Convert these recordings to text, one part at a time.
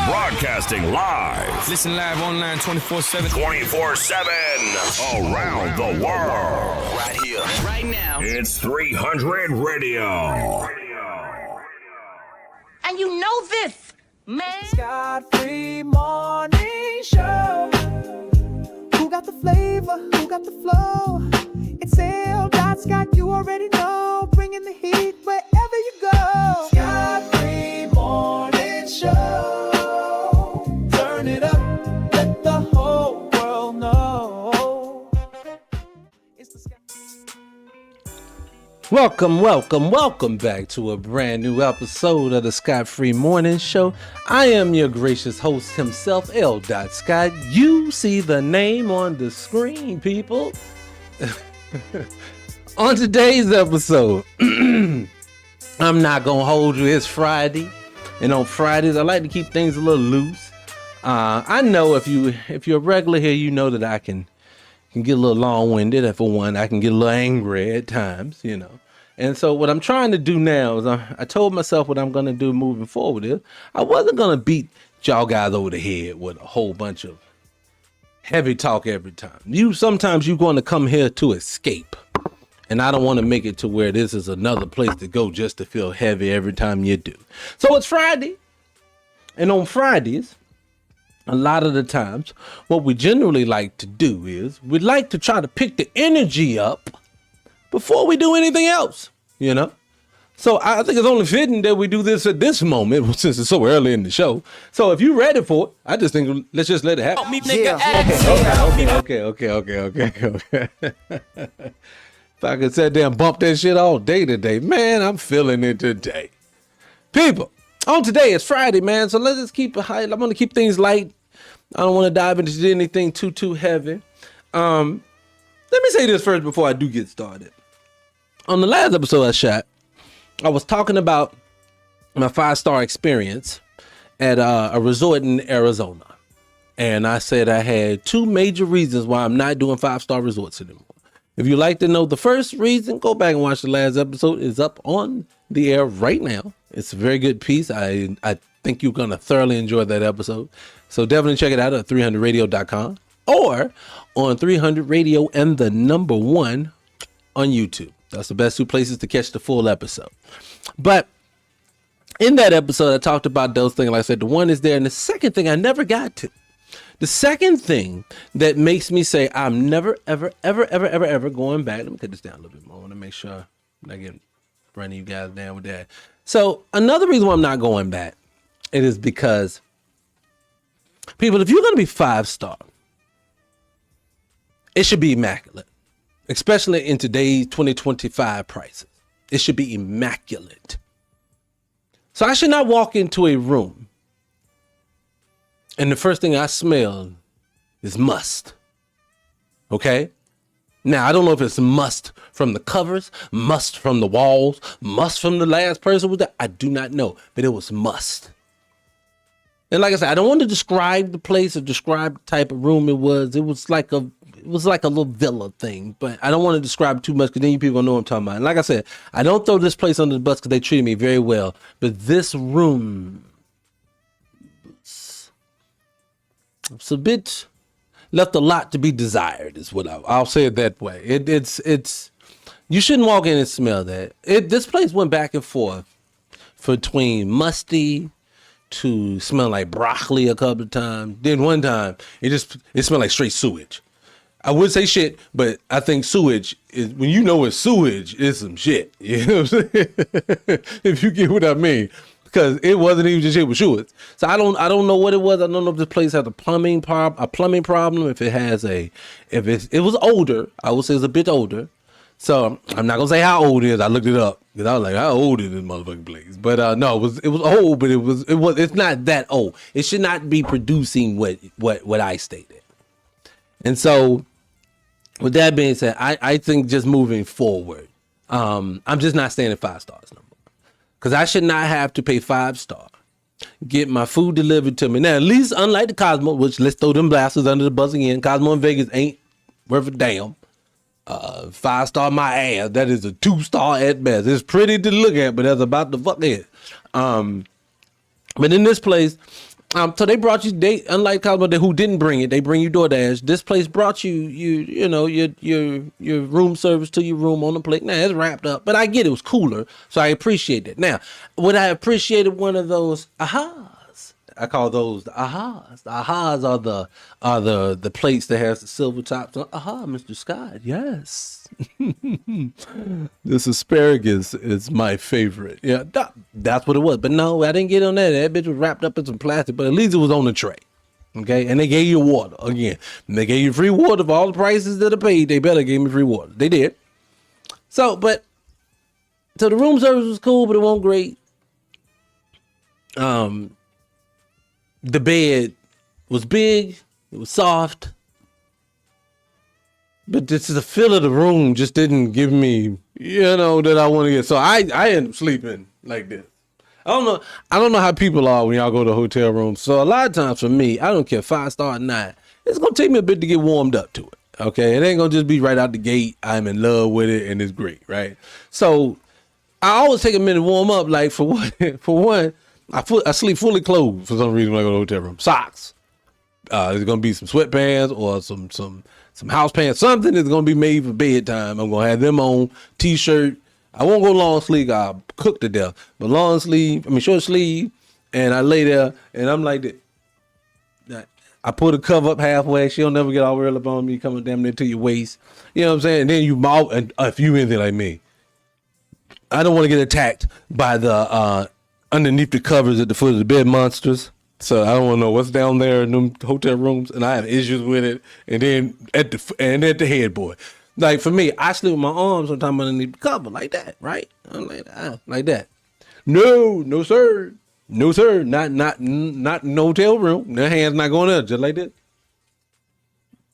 Broadcasting live. Listen live online 24/7. 24/7. Around the world. Right here. Right now. It's 300 Radio. And you know this, man. Scott-free morning show. Who got the flavor? Who got the flow? It's Scott, you already know. Bringing the heat wherever you go. Scott-free morning show. Turn it up, let the whole world know. It's the Scott. Welcome back to a brand new episode of the Scott-Free Morning Show. I am your gracious host himself, L. Scott. You see the name on the screen, people. On today's episode, I'm not gonna hold you. It's Friday, and on Fridays I like to keep things a little loose. I know if you're a regular here, you know that I can get a little long-winded. And for one, I can get a little angry at times, you know. And so what I'm trying to do now is I told myself what I'm gonna do moving forward is I wasn't gonna beat y'all guys over the head with a whole bunch of heavy talk every time. Sometimes you're going to come here to escape. And I don't want to make it to where this is another place to go just to feel heavy every time you do. So it's Friday. And on Fridays, a lot of the times, what we generally like to do is we'd like to try to pick the energy up before we do anything else, you know? So I think it's only fitting that we do this at this moment since it's so early in the show. So if you're ready for it, I just think let's just let it happen. Okay. If I could sit there and bump that shit all day today, man, I'm feeling it today. People, on today, it's Friday, man, so let's just keep it high. I'm going to keep things light. I don't want to dive into anything too heavy. Let me say this first before I do get started. On the last episode I shot, I was talking about my 5-star experience at a resort in Arizona. And I said I had 2 major reasons why I'm not doing 5-star resorts anymore. If you'd like to know the first reason, go back and watch the last episode. It's up on the air right now. It's a very good piece. I think you're going to thoroughly enjoy that episode. So definitely check it out at 300radio.com or on 300 Radio and the number 1 on YouTube. That's the best 2 places to catch the full episode. But in that episode, I talked about those things. Like I said, the one is there. And the second thing I never got to. The second thing that makes me say I'm never, ever going back. Let me cut this down a little bit more. I want to make sure I'm not getting running you guys down with that. So another reason why I'm not going back, it is because people, if you're going to be 5-star, it should be immaculate, especially in today's 2025 prices. It should be immaculate. So I should not walk into a room and the first thing I smell is must. Okay? Now, I don't know if it's must from the covers, must from the walls, must from the last person was there. I do not know, but it was must. And like I said, I don't want to describe the place or describe the type of room it was. It was like a little villa thing, but I don't want to describe it too much because then you people know what I'm talking about. And like I said, I don't throw this place under the bus because they treated me very well, but this room, it's a bit left a lot to be desired is what I'll say it that way. It's you shouldn't walk in and smell that. This place went back and forth between musty to smell like broccoli a couple of times. Then one time it smelled like straight sewage. I would say shit, but I think sewage is, when you know it's sewage, it's some shit. You know what I'm saying? If you get what I mean. Because it wasn't even just shit with sewage. So I don't know what it was. I don't know if this place has a plumbing problem. If it was older, I would say it's a bit older. So I'm not gonna say how old it is. I looked it up because I was like, how old is this motherfucking place? But no, it was old, but it's not that old. It should not be producing what I stated. And so with that being said, I think just moving forward, I'm just not staying at 5 stars no more. Because I should not have to pay 5-star, get my food delivered to me. Now, at least unlike the Cosmo, which let's throw them blasters under the bus again. Cosmo in Vegas ain't worth a damn. 5-star my ass. That is a 2-star at best. It's pretty to look at, but that's about the fuck it. But in this place, So they brought you. They unlike Cosmo who didn't bring it. They bring you DoorDash. This place brought you know your room service to your room on the plate. Now it's wrapped up, but I get it was cooler, so I appreciate it. Now, would I appreciated one of those ahas? I call those the ahas. The ahas are the plates that has the silver tops. Aha, Mr. Scott. Yes. This asparagus is my favorite. Yeah, that's what it was. But no, I didn't get on that. That bitch was wrapped up in some plastic, but at least it was on the tray. Okay, and they gave you water again. And they gave you free water for all the prices that I paid. They better gave me free water. They did. So the room service was cool, but it wasn't great. The bed was big. It was soft. But the feel of the room just didn't give me, that I want to get. So I ended up sleeping like this. I don't know how people are when y'all go to hotel rooms. So a lot of times for me, I don't care 5-star or not. It's gonna take me a bit to get warmed up to it. Okay, it ain't gonna just be right out the gate. I'm in love with it and it's great, right? So I always take a minute to warm up. Like for one, I sleep fully clothed for some reason when I go to the hotel room. Socks. There's gonna be some sweatpants or some house pants, something that's gonna be made for bedtime. I'm gonna have them on. T-shirt. I won't go long sleeve. I'll cook to death. But short sleeve, and I lay there and I'm like that. I put a cover up halfway. She'll never get all real up on me, coming damn near to your waist. You know what I'm saying? And then you mouth, and if you anything like me, I don't want to get attacked by the underneath the covers at the foot of the bed monsters. So I don't want to know what's down there in them hotel rooms, and I have issues with it. And then at the headboard, like for me, I sleep with my arms sometimes underneath the cover like that, right? I'm like that. No, sir, not in no hotel room. Their hands not going up just like that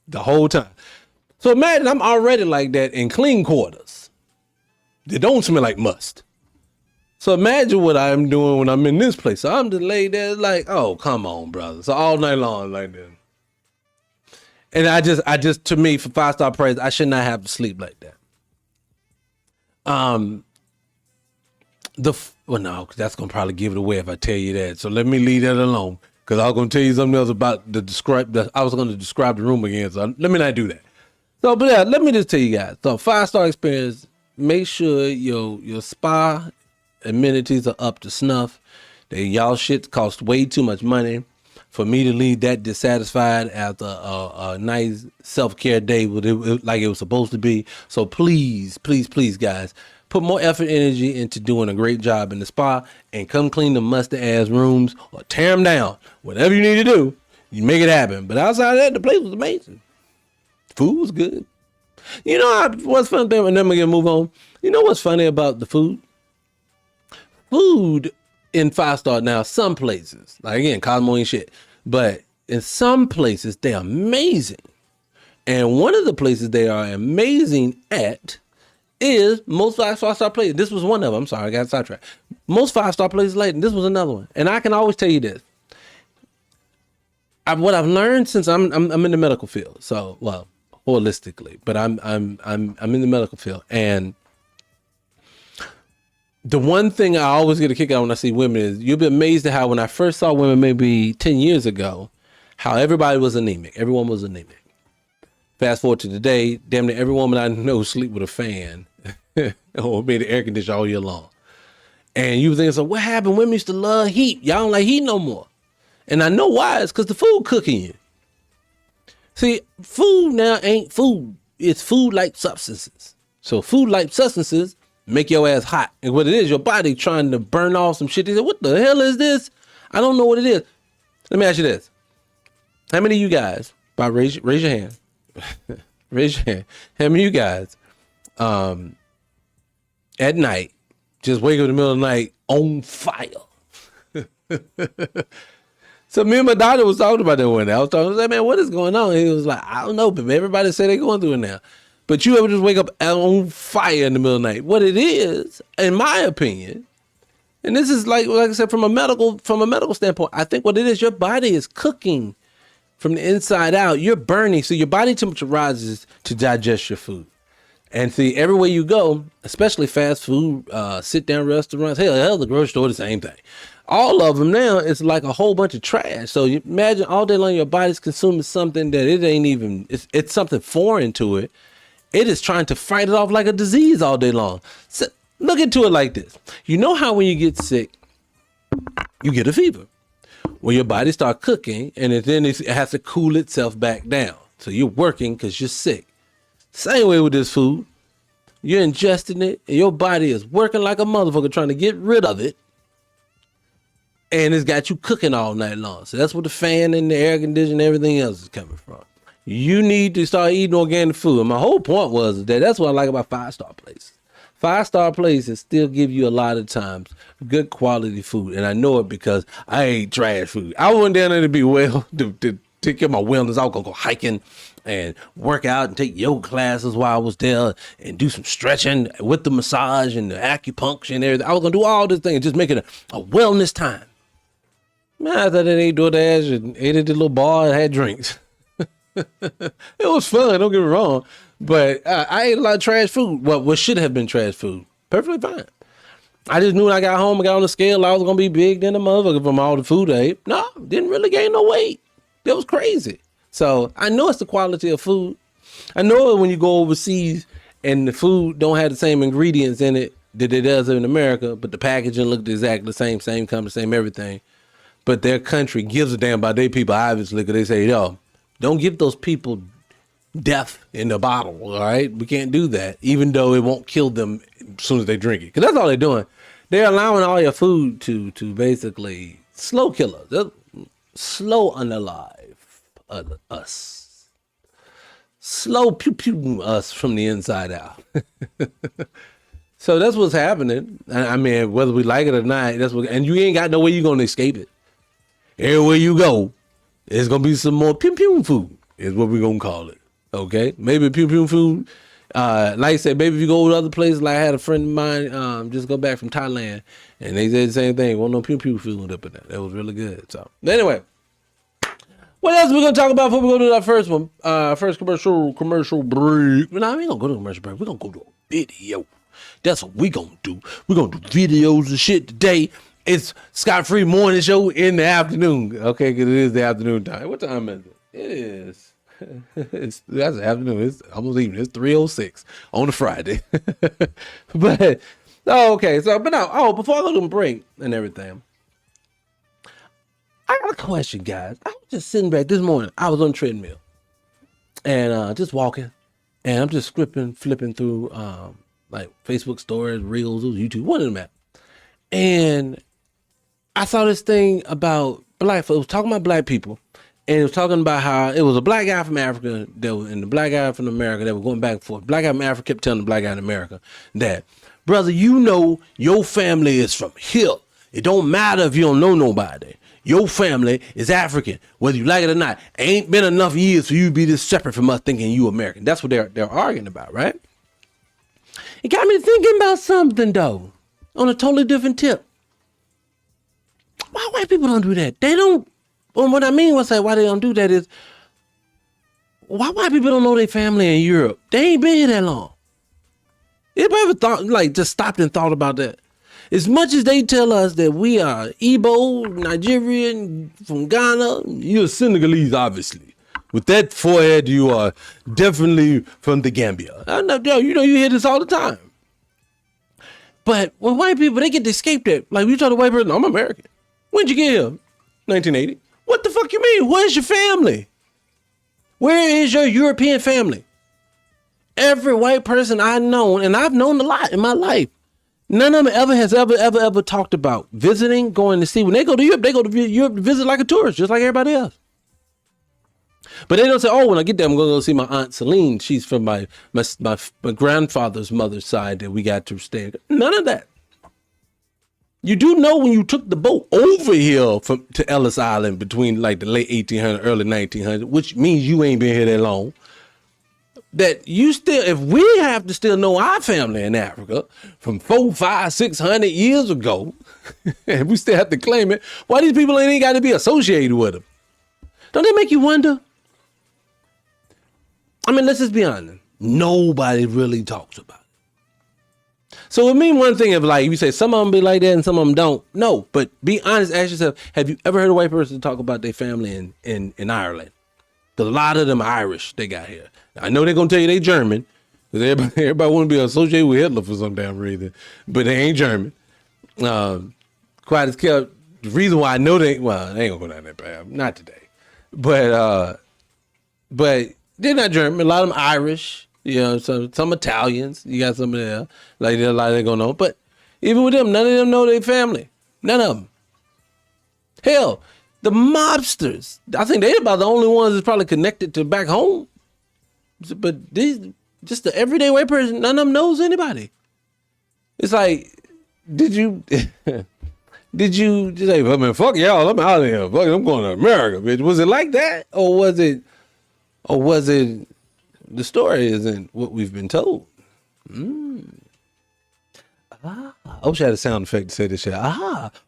the whole time. So imagine I'm already like that in clean quarters. They don't smell like must. So imagine what I'm doing when I'm in this place. So I'm just laid there like, oh, come on, brother. So all night long like that. And I just, to me, for 5-star praise, I should not have to sleep like that. No, because that's going to probably give it away if I tell you that. So let me leave that alone. Because I was going to tell you something else about I was going to describe the room again. So let me not do that. So, but yeah, let me just tell you guys. So 5-star experience, make sure your spa amenities are up to snuff. Y'all shit cost way too much money for me to leave that dissatisfied after a nice self-care day like it was supposed to be. So please, guys, put more effort and energy into doing a great job in the spa and come clean the musty ass rooms or tear them down. Whatever you need to do, you make it happen. But outside of that, the place was amazing. Food was good. What's funny thing, and then we're gonna move on. You know what's funny about the food? Food in 5-star now, some places, like again, Cosmo ain't shit, but in some places they're amazing. And one of the places they are amazing at is most 5-star places. This was one of them. I'm sorry, I got sidetracked. Most 5-star places late, and this was another one. And I can always tell you this. What I've learned since I'm in the medical field, so holistically, but I'm in the medical field, and the one thing I always get a kick out when I see women is you'll be amazed at how when I first saw women maybe 10 years ago, how everybody was anemic. Everyone was anemic. Fast forward to today, damn near every woman I know sleep with a fan or made the air conditioner all year long. And you think, so what happened? Women used to love heat. Y'all don't like heat no more. And I know why. It's because the food cooking you. See, food now ain't food. It's food-like substances. So food-like substances make your ass hot. And what it is, your body trying to burn off some shit. They say, what the hell is this? I don't know what it is. Let me ask you this. How many of you guys, raise your hand. Raise your hand. How many of you guys at night just wake up in the middle of the night on fire? So me and my daughter was talking about that one day. I was like, man, what is going on? And he was like, I don't know, but everybody say they're going through it now. But you ever just wake up on fire in the middle of the night? What it is, in my opinion, and this is like I said, from a medical standpoint, I think what it is, your body is cooking from the inside out. You're burning, so your body temperature rises to digest your food. And see, everywhere you go, especially fast food, sit down restaurants, hell, the grocery store, the same thing. all of them now, it's like a whole bunch of trash. So you imagine all day long your body's consuming something that it ain't even, it's something foreign to it. It is trying to fight it off like a disease all day long. So look into it like this. You know how when you get sick, you get a fever. Well, your body starts cooking and then it has to cool itself back down. So you're working because you're sick. Same way with this food. You're ingesting it and your body is working like a motherfucker trying to get rid of it. And it's got you cooking all night long. So that's where the fan and the air conditioning and everything else is coming from. You need to start eating organic food. And my whole point was that that's what I like about 5-star places. 5-star places still give you a lot of times good quality food. And I know it because I ate trash food. I went down there to be well, to take care of my wellness. I was going to go hiking and work out and take yoga classes while I was there and do some stretching with the massage and the acupuncture and everything. I was going to do all this thing, just make it a wellness time. Man, I thought they ate DoorDash and ate at the little bar and had drinks. It was fun, don't get me wrong. But I ate a lot of trash food. Well, what should have been trash food. Perfectly fine. I just knew when I got home and got on the scale, I was going to be big than a motherfucker from all the food I ate. No, didn't really gain no weight. That was crazy. So I know it's the quality of food. I know it when you go overseas and the food don't have the same ingredients in it that it does in America, but the packaging looked exactly the same company, same everything. But their country gives a damn about their people, obviously, because they say, yo, don't give those people death in the bottle, all right? We can't do that, even though it won't kill them as soon as they drink it. Because that's all they're doing. They're allowing all your food to basically slow kill us. They're slow unalive us. Slow pew-pew us from the inside out. So that's what's happening. I mean, whether we like it or not, that's what, and you ain't got no way you're going to escape it. Everywhere you go, there's going to be some more pew-pew food is what we're going to call it. Okay? Maybe pew-pew food. Like I said, maybe if you go to other places, like I had a friend of mine just go back from Thailand, and they said the same thing. Wasn't no pew-pew food up in there. That was really good. So, anyway, what else are we going to talk about before we go to that first one? First commercial break. No, we ain't going to go to a commercial break. We're going to go to a video. That's what we going to do. We're going to do videos and shit today. It's Scott Free Morning Show in the afternoon. Okay, because it is the afternoon time. What time is it? It is. That's the afternoon. It's almost evening. It's 3:06 on a Friday. But, okay. So, but no. Before I go to the break and everything, I got a question, guys. I was just sitting back this morning. I was on the treadmill and just walking, and I'm just flipping through like Facebook stories, Reels, YouTube, one of them at. And I saw this thing about black folks. It was talking about black people, and it was talking about how it was a black guy from Africa and the black guy from America that were going back and forth. Black guy from Africa kept telling the black guy in America that, brother, you know your family is from here. It don't matter if you don't know nobody. Your family is African, whether you like it or not. Ain't been enough years for you to be this separate from us thinking you American. That's what they're arguing about, right? It got me thinking about something, though, on a totally different tip. Why white people don't do that? They don't. Well, what I mean was that why they don't do that is why white people don't know their family in Europe. They ain't been here that long. Anybody ever thought, like, just stopped and thought about that? As much as they tell us that we are Igbo, Nigerian, from Ghana, you're Senegalese, obviously. With that forehead, you are definitely from the Gambia. I know, you hear this all the time. But when white people, they get to escape that. Like, we tell the white person, I'm American. When'd you get here? 1980. What the fuck you mean? Where's your family? Where is your European family? Every white person I've known, and I've known a lot in my life, none of them ever talked about visiting, going to see. When they go to Europe to visit like a tourist, just like everybody else. But they don't say, when I get there, I'm going to go see my Aunt Celine. She's from my grandfather's mother's side that we got to stay. None of that. You do know when you took the boat over here to Ellis Island between like the late 1800s, early 1900s, which means you ain't been here that long, that you still, if we have to still know our family in Africa from 400, 500, 600 years ago, and we still have to claim it, why these people ain't got to be associated with them? Don't that make you wonder? I mean, let's just be honest. Nobody really talks about it. So it mean one thing if like you say some of them be like that and some of them don't. No, but be honest. Ask yourself: have you ever heard a white person talk about their family in Ireland? Because a lot of them are Irish they got here. I know they're gonna tell you they German. Because everybody want to be associated with Hitler for some damn reason, but they ain't German. Quiet as kept. The reason why I know they ain't gonna go down that path. Not today, but they're not German. A lot of them Irish. You know, some Italians. You got some of them. Like a lot of them gonna know. But even with them, none of them know their family. None of them. Hell, the mobsters. I think they're about the only ones that's probably connected to back home. But these, just the everyday white person, none of them knows anybody. It's like, did you just say, well, man, fuck y'all, I'm out of here. Fuck it, I'm going to America, bitch. Was it like that? Or was it the story isn't what we've been told? I wish I had a sound effect to say this shit.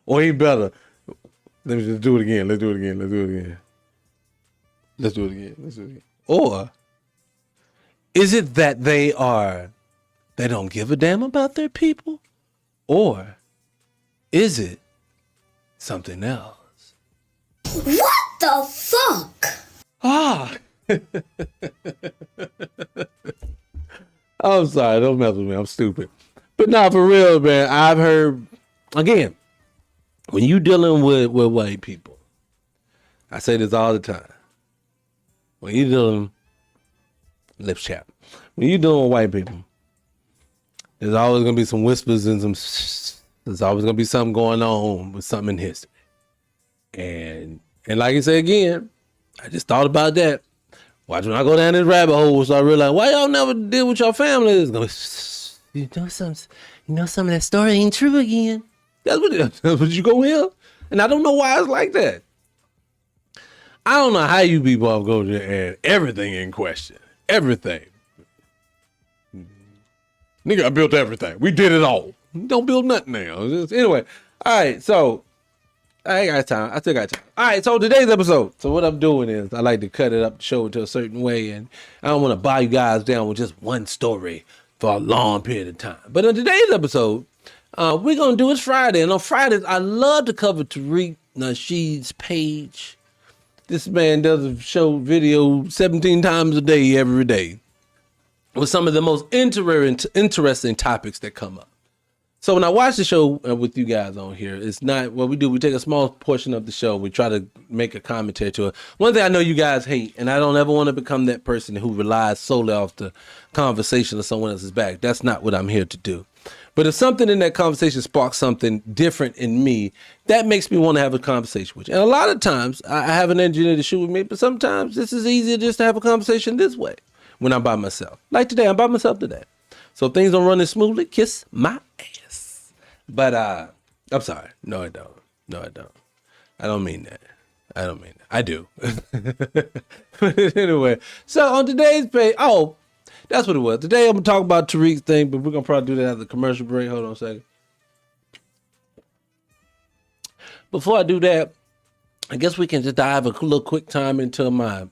Or even better. Let me just do it again. Let's do it again. Or is it that they don't give a damn about their people? Or is it something else? What the fuck? I'm sorry, don't mess with me. I'm stupid. But nah, for real, man, I've heard, again, when you dealing with white people, I say this all the time. When you dealing, lips chap. When you dealing with white people, there's always gonna be some whispers and there's always gonna be something going on with something in history. And like I say again, I just thought about that. Watch when I go down this rabbit hole, so I realize why y'all never deal with your family. It's gonna be, some of that story ain't true again. That's what you go here. And I don't know why it's like that. I don't know how you people go there and everything in question. Everything. Nigga, I built everything. We did it all. Don't build nothing now. Anyway, all right, so I ain't got time. I still got time. All right, so today's episode. So what I'm doing is I like to cut it up, show it to a certain way, and I don't want to buy you guys down with just one story for a long period of time. But in today's episode, we're going to do it Friday. And on Fridays, I love to cover Tariq Nasheed's page. This man does a show video 17 times a day, every day, with some of the most interesting topics that come up. So when I watch the show with you guys on here, it's not what we do. We take a small portion of the show. We try to make a commentary to it. One thing I know you guys hate, and I don't ever want to become that person who relies solely off the conversation of someone else's back. That's not what I'm here to do. But if something in that conversation sparks something different in me, that makes me want to have a conversation with you. And a lot of times I have an engineer to shoot with me, but sometimes this is easier just to have a conversation this way when I'm by myself. Like today, I'm by myself today. So if things don't run as smoothly, kiss my ass. But I'm sorry. No, I don't. I don't mean that. I do. But anyway, so on today's page, that's what it was. Today I'm going to talk about Tariq's thing, but we're going to probably do that after the commercial break. Hold on a second. Before I do that, I guess we can just dive a little quick time into my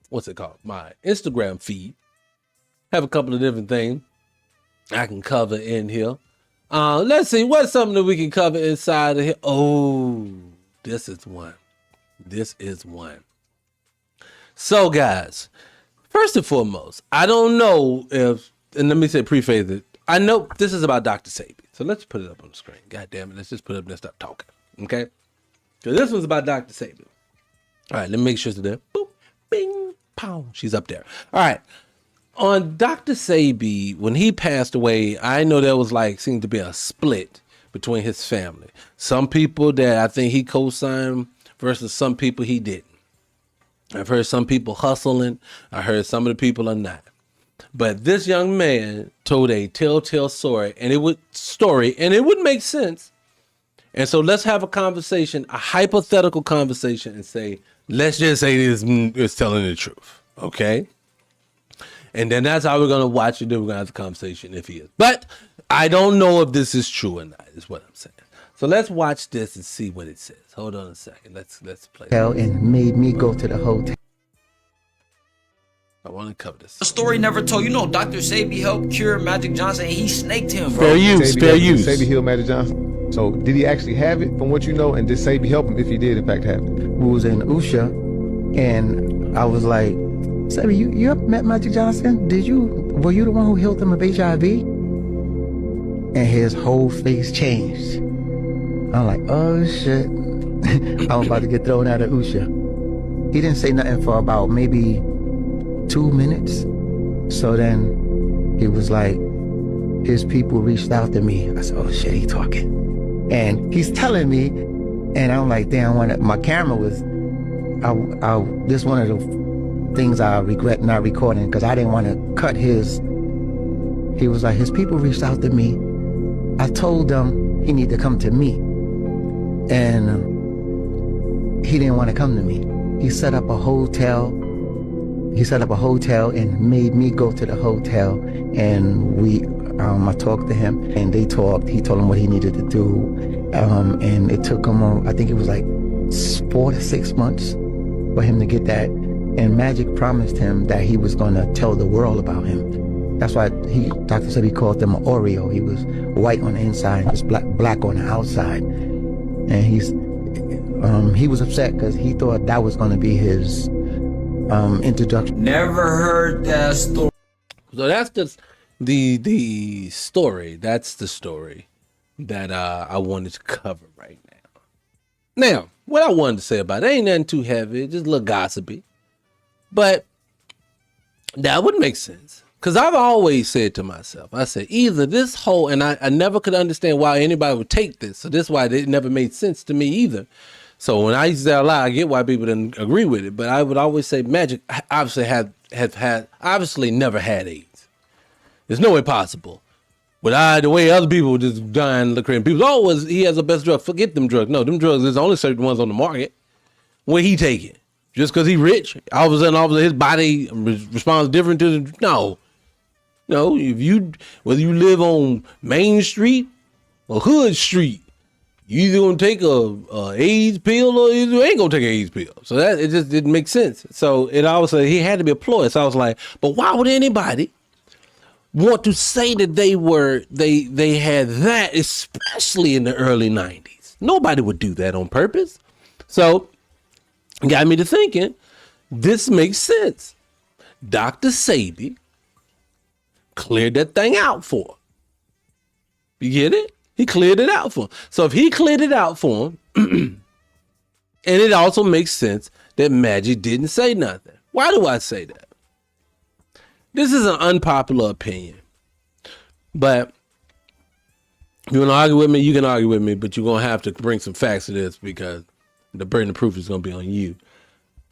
what's it called? My Instagram feed. Have a couple of different things I can cover in here. Let's see, what's something that we can cover inside of here? Oh, this is one. So guys, first and foremost, I don't know if, and let me say preface it, I know this is about Dr. Sabi. So let's put it up on the screen. God damn it, let's just put it up and stop talking. Okay? So this one's about Dr. Sabi. All right, let me make sure it's there. Boop, bing, pow. She's up there. All right. On Dr. Sabi, when he passed away, I know there was seemed to be a split between his family. Some people that I think he co-signed versus some people he didn't. I've heard some people hustling. I heard some of the people are not. But this young man told a telltale story, and it would make sense. And so let's have a conversation, a hypothetical conversation, and say, let's just say this is telling the truth, okay? And then that's how we're going to watch it. Then we're going to have the conversation if he is. But I don't know if this is true or not, is what I'm saying. So let's watch this and see what it says. Hold on a second. Let's play. And made me go to the hotel. I want to cover this. A story never told. You know, Dr. Sabi helped cure Magic Johnson, and he snaked him, bro. Fair use, fair use. Sabi healed Magic Johnson. So did he actually have it from what you know? And did Sabi help him if he did in fact have it? We was in Usha, and I was like, Sabi, you ever met Magic Johnson? Were you the one who healed him of HIV? And his whole face changed. I'm like, oh shit. I'm about to get thrown out of Usha. He didn't say nothing for about maybe 2 minutes. So then he was like, his people reached out to me. I said, oh shit, he talking. And he's telling me, and I'm like, damn, my camera was, this one of the things I regret not recording, because I didn't want to cut his. He was like, his people reached out to me. I told them he needed to come to me. And he didn't want to come to me. He set up a hotel. He set up a hotel and made me go to the hotel. And I talked to him, and they talked. He told him what he needed to do. And it took him, I think it was like 4 to 6 months for him to get that. And Magic promised him that he was going to tell the world about him. That's why Dr. said he called him an Oreo. He was white on the inside, just black on the outside. And he was upset because he thought that was going to be his introduction. Never heard that story. So that's just the story. That's the story that I wanted to cover right now. Now, what I wanted to say about it ain't nothing too heavy, just a little gossipy. But that would make sense. Because I've always said to myself, I said, either this whole, and I never could understand why anybody would take this. So this is why it never made sense to me either. So when I used to say a lot, I get why people didn't agree with it. But I would always say Magic obviously obviously never had AIDS. There's no way possible. But the way other people just dying, looking, people, he has the best drug. Forget them drugs. No, them drugs, there's only certain ones on the market. Where he take it? Just because he rich, all of a sudden his body responds different to the, no. No, whether you live on Main Street or Hood Street, you either gonna take a AIDS pill or you ain't gonna take an AIDS pill. So that it just didn't make sense. So it always he had to be a ploy. So I was like, but why would anybody want to say that they had that, especially in the early 90s? Nobody would do that on purpose. So it got me to thinking, this makes sense. Dr. Sabi cleared that thing out for him. You get it? He cleared it out for him. So if he cleared it out for him, and it also makes sense that Magic didn't say nothing. Why do I say that? This is an unpopular opinion. But if you want to argue with me, you can argue with me, but you're going to have to bring some facts to this because the burden of proof is going to be on you.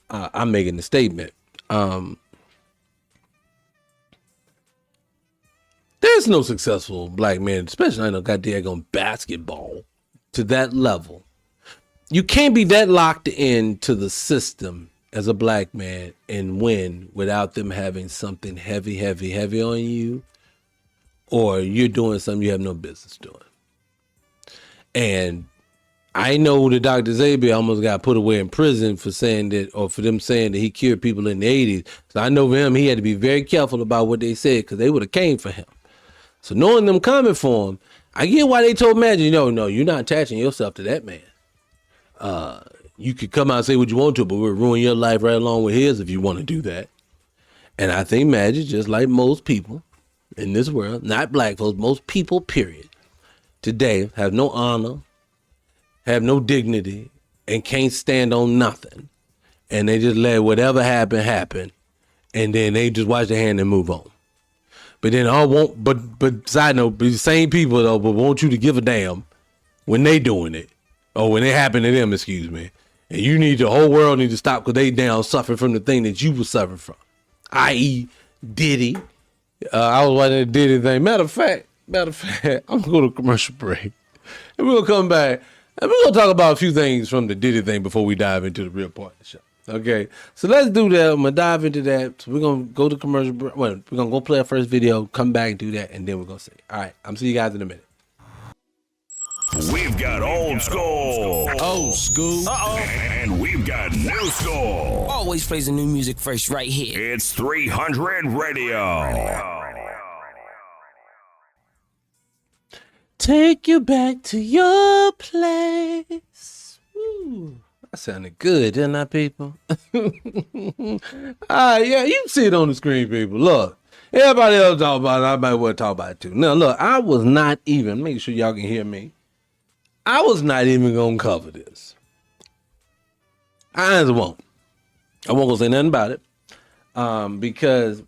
I'm making the statement. There's no successful black man, especially I know goddamn basketball, to that level. You can't be that locked into the system as a black man and win without them having something heavy on you, or you're doing something you have no business doing. And I know that Dr. Sabi almost got put away in prison for saying that, or for them saying that he cured people in the 80s. So I know for him, he had to be very careful about what they said because they would have came for him. So knowing them coming for him, I get why they told Magic, no, you're not attaching yourself to that man. You could come out and say what you want to, but we'll ruin your life right along with his if you want to do that. And I think Magic, just like most people in this world, not black folks, most people, period, today have no honor, have no dignity, and can't stand on nothing. And they just let whatever happen, and then they just wash their hand and move on. But then but side note, the same people though, but want you to give a damn when they doing it. Or when it happened to them, excuse me. And the whole world need to stop because they down suffering from the thing that you were suffering from. I.e. Diddy. I was watching the Diddy thing. Matter of fact, I'm gonna go to commercial break. And we're gonna come back and we're gonna talk about a few things from the Diddy thing before we dive into the real part of the show. Okay, so let's do that. I'm gonna dive into that. So we're gonna go to commercial break. Well, we're gonna go play our first video, come back, do that, and then we're gonna say, all right, I'm see you guys in a minute. We've got old school. Old school. And we've got new school. Always plays the new music first right here. It's 300 Radio. Take you back to your place. Woo. That sounded good, didn't I, people? Yeah, you can see it on the screen, people. Look, everybody else talk about it. I might well talk about it too. Now, look, I was not even, make sure y'all can hear me. I was not even going to cover this. I won't. I won't go say nothing about it. Because,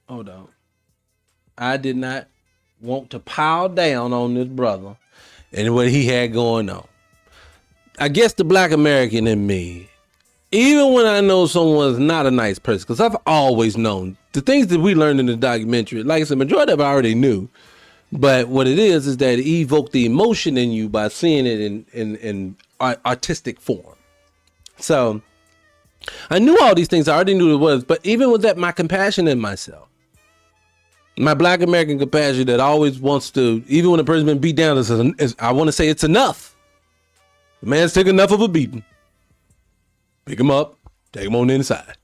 hold on. I did not want to pile down on this brother and what he had going on. I guess the Black American in me, even when I know someone's not a nice person, because I've always known the things that we learned in the documentary, like I said, majority of it I already knew. But what it is that it evoked the emotion in you by seeing it in artistic form. So I knew all these things. I already knew it was, but even with that, my compassion in myself, my Black American compassion that always wants to, even when a person's been beat down, I want to say it's enough. The man's taking enough of a beating. Pick him up, take him on the inside.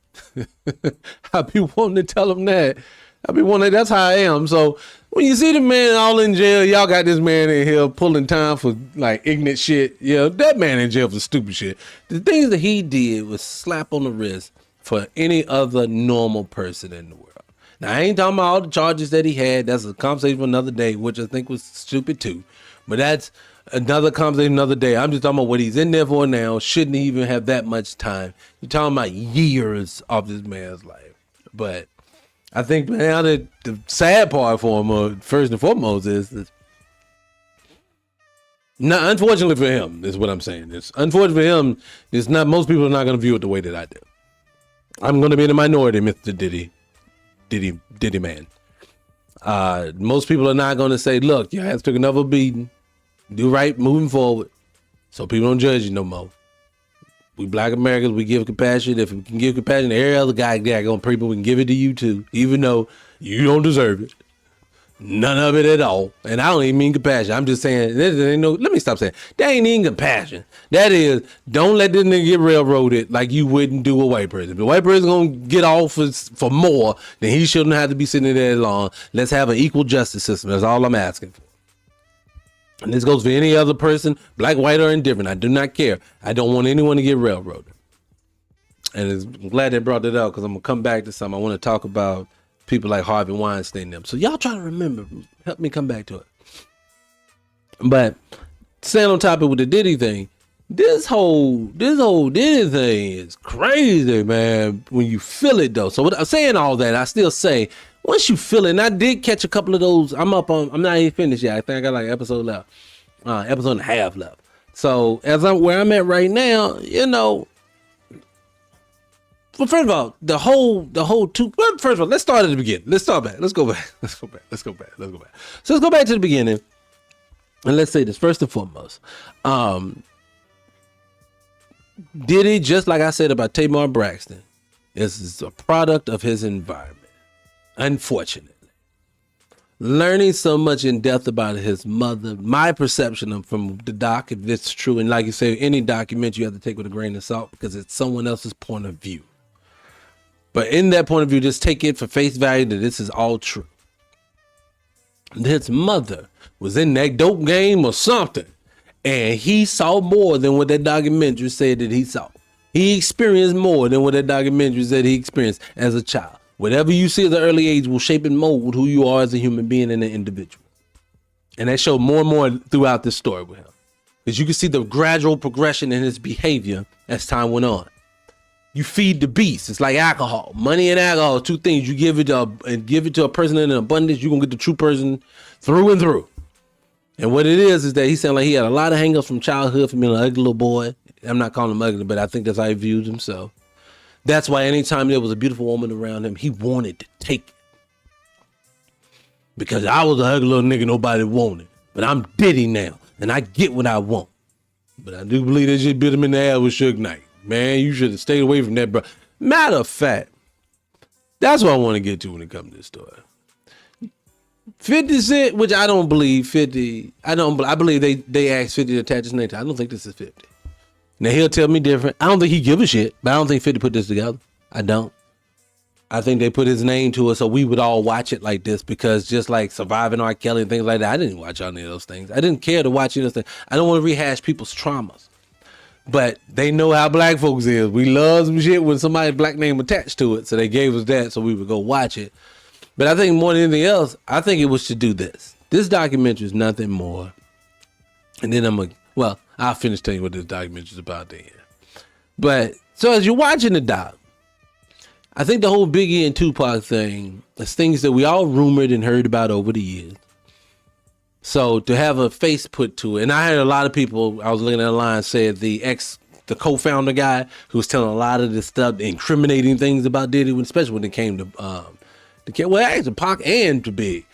I be wanting to tell him that. That's how I am. So when you see the man all in jail, y'all got this man in here pulling time for like ignorant shit. Yeah, that man in jail for stupid shit. The things that he did was slap on the wrist for any other normal person in the world. Now, I ain't talking about all the charges that he had. That's a conversation for another day, which I think was stupid too. But that's another conversation another day. I'm just talking about what he's in there for now. Shouldn't even have that much time. You're talking about years of this man's life. But I think now that the sad part for him, first and foremost, is not unfortunately for him, is what I'm saying. It's unfortunate for him. It's not, most people are not going to view it the way that I do. I'm going to be in the minority, Mr. Diddy man. Most people are not going to say, look, your ass took another beating. Do right moving forward so people don't judge you no more. We Black Americans, we give compassion. If we can give compassion to every other guy on people, we can give it to you too, even though you don't deserve it. None of it at all. And I don't even mean compassion. I'm just saying, let me stop saying, that ain't even compassion. That is, don't let this nigga get railroaded like you wouldn't do a white person. If the white person gonna get off for more, then he shouldn't have to be sitting there long. Let's have an equal justice system. That's all I'm asking for. And this goes for any other person, black, white, or indifferent. I do not care. I don't want anyone to get railroaded. And I'm glad they brought that up because I'm going to come back to something. I want to talk about people like Harvey Weinstein and them. So y'all try to remember. Help me come back to it. But staying on topic with the Diddy thing, this whole Diddy thing is crazy, man, when you feel it, though. So I'm saying all that, I still say, once you feel it, and I did catch a couple of those. I'm not even finished yet. I think I got like episode and a half left. So where I'm at right now, well, first of all, the whole first of all, let's start at the beginning. Let's go back. So let's go back to the beginning. And let's say this first and foremost. Diddy, just like I said about Tamar Braxton, is a product of his environment. Unfortunately, learning so much in depth about his mother, my perception of from the doc, if it's true, and like you say, any document you have to take with a grain of salt because it's someone else's point of view. But in that point of view, just take it for face value that this is all true. His mother was in that dope game or something, and he saw more than what that documentary said that he saw. He experienced more than what that documentary said he experienced as a child. Whatever you see at an early age will shape and mold who you are as a human being and an individual. And that showed more and more throughout this story with him. Because you can see the gradual progression in his behavior as time went on. You feed the beast. It's like alcohol. Money and alcohol are two things. You give it to a person in abundance, you're going to get the true person through and through. And what it is that he sounded like he had a lot of hang-ups from childhood from being an ugly little boy. I'm not calling him ugly, but I think that's how he views himself. That's why anytime there was a beautiful woman around him, he wanted to take it. Because I was a ugly little nigga nobody wanted. But I'm Diddy now, and I get what I want. But I do believe they just bit him in the ass with Suge Knight. Man, you should have stayed away from that, bro. Matter of fact, that's what I want to get to when it comes to this story. 50 Cent, which I don't believe 50. I believe they asked 50 to attach his name to. I don't think this is 50. Now he'll tell me different. I don't think he give a shit, but I don't think 50 put this together. I don't. I think they put his name to it so we would all watch it like this, because just like Surviving R. Kelly and things like that, I didn't watch any of those things. I didn't care to watch any of those things. I don't want to rehash people's traumas. But they know how black folks is. We love some shit when somebody's black name attached to it. So they gave us that so we would go watch it. But I think more than anything else, I think it was to do this. This documentary is nothing more. And then I'll finish telling you what this documentary is about then. But so as you're watching the doc, I think the whole Biggie and Tupac thing is things that we all rumored and heard about over the years. So to have a face put to it, and I had a lot of people, I was looking at the line, said the co-founder guy who was telling a lot of this stuff, incriminating things about Diddy, especially when it came to actually Pac and to Big.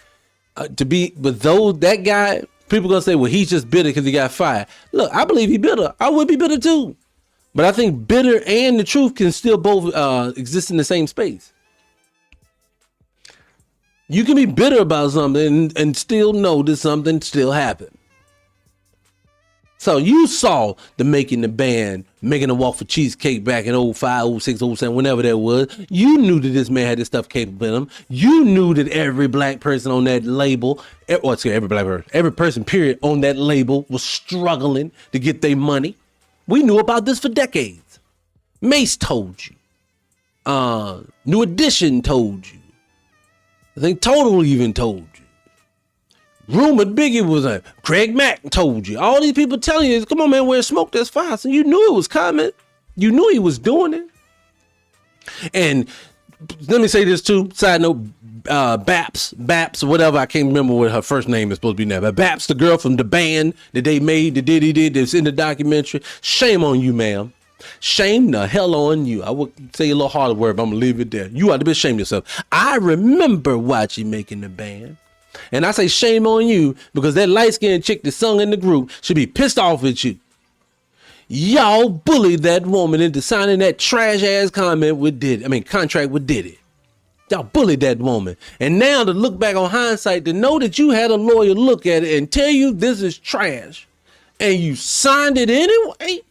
That guy, people gonna say, well, he's just bitter because he got fired. Look, I believe he's bitter. I would be bitter too. But I think bitter and the truth can still both exist in the same space. You can be bitter about something and still know that something still happened. So you saw the Making the Band, making a walk for cheesecake back in 05, 06, 07, whenever that was. You knew that this man had this stuff capable in him. You knew that every black person on that label, every person, period, on that label was struggling to get their money. We knew about this for decades. Mace told you. New Edition told you. I think Total even told you. Rumored Biggie was Craig Mack told you. All these people telling you, come on, man, where smoke, there's fire. So you knew it was coming. You knew he was doing it. And let me say this too. Side note, Baps, whatever. I can't remember what her first name is supposed to be now. But Baps, the girl from the band that they made, the Diddy did, that's in the documentary. Shame on you, ma'am. Shame the hell on you. I would say a little harder word, but I'm gonna leave it there. You ought to be ashamed of yourself. I remember watching Making the Band. And I say shame on you because that light-skinned chick that sung in the group should be pissed off at you. Y'all bullied that woman into signing that trash-ass contract with Diddy. Y'all bullied that woman. And now to look back on hindsight, to know that you had a lawyer look at it and tell you this is trash, and you signed it anyway.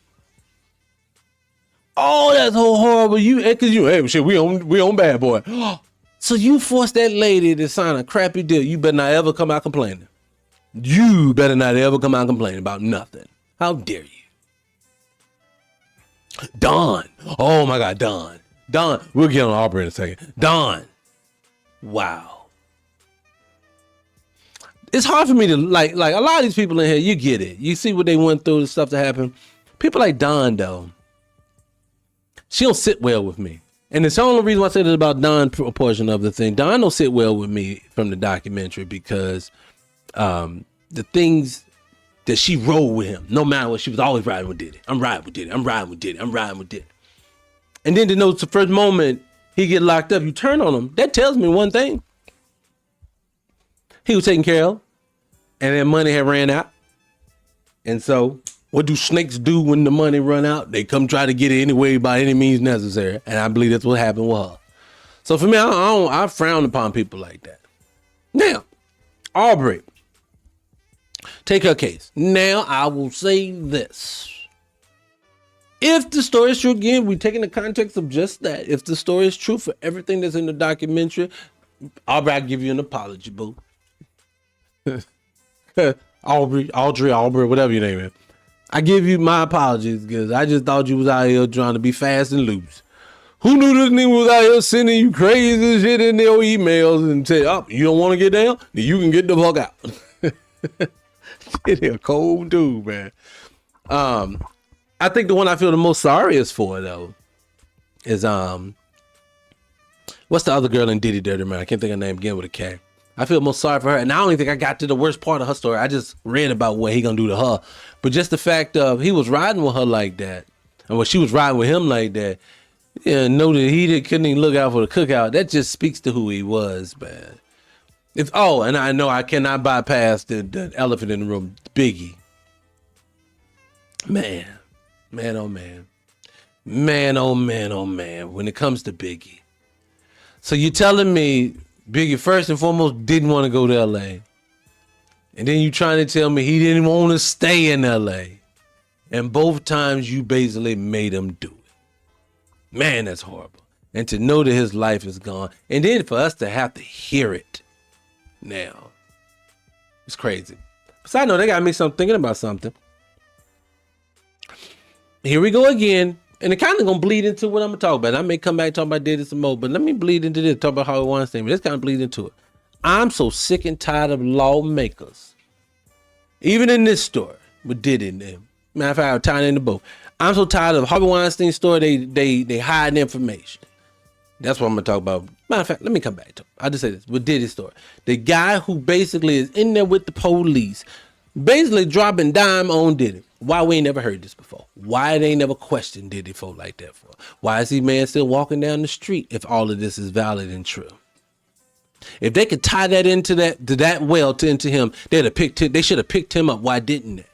Oh, that's so horrible. We on Bad Boy. So you forced that lady to sign a crappy deal. You better not ever come out complaining. You better not ever come out complaining about nothing. How dare you? Don. Oh my God, Don. Don. We'll get on Aubrey in a second. Don. Wow. It's hard for me to like a lot of these people in here, you get it. You see what they went through, the stuff that happened. People like Don, though, she don't sit well with me. And it's the only reason why I said it about Don portion of the thing. Don don't sit well with me from the documentary because the things that she rode with him, no matter what, she was always riding with Diddy. I'm riding with Diddy. I'm riding with Diddy. I'm riding with Diddy. And then to know it's the first moment he get locked up, you turn on him. That tells me one thing. He was taken care of, and then money had ran out. And so what do snakes do when the money run out? They come try to get it anyway by any means necessary. And I believe that's what happened with her. So for me, I frown upon people like that. Now, Aubrey, take her case. Now, I will say this. If the story is true, again, we take in the context of just that. If the story is true for everything that's in the documentary, Aubrey, I'll give you an apology, boo. Audrey, whatever your name is. I give you my apologies because I just thought you was out here trying to be fast and loose. Who knew this nigga was out here sending you crazy shit in their emails and said, oh, you don't want to get down? Then you can get the fuck out. Shit, a cold dude, man. I think the one I feel the most sorriest for, though, is, what's the other girl in Diddy Dirty Man? I can't think of her name again with a K. I feel most sorry for her. And I don't even think I got to the worst part of her story. I just read about what he gonna do to her. But just the fact of he was riding with her like that, and when she was riding with him like that, know that he couldn't even look out for the cookout. That just speaks to who he was, man. And I know I cannot bypass the elephant in the room, Biggie. Man, oh man. Man, oh man, oh man. When it comes to Biggie. So you're telling me Biggie, first and foremost, didn't want to go to LA. And then you trying to tell me he didn't want to stay in LA. And both times you basically made him do it. Man, that's horrible. And to know that his life is gone. And then for us to have to hear it now. It's crazy. So I know they got me thinking about something. Here we go again. And it kind of going to bleed into what I'm going to talk about. I may come back and talk about Diddy some more. But let me bleed into this. Talk about how it wants to. But this kind of bleeds into it. I'm so sick and tired of lawmakers. Even in this story with Diddy and them. Matter of fact, I'm tying in the boat. I'm so tired of Harvey Weinstein's story. They hide information. That's what I'm gonna talk about. Matter of fact, let me come back to it. I'll just say this with Diddy's story. The guy who basically is in there with the police, basically dropping dime on Diddy. Why we ain't never heard this before? Why they ain't never questioned Diddy for like that for? Why is he man still walking down the street if all of this is valid and true? If they could tie that into into him, they'd have picked him. They should have picked him up. Why didn't they?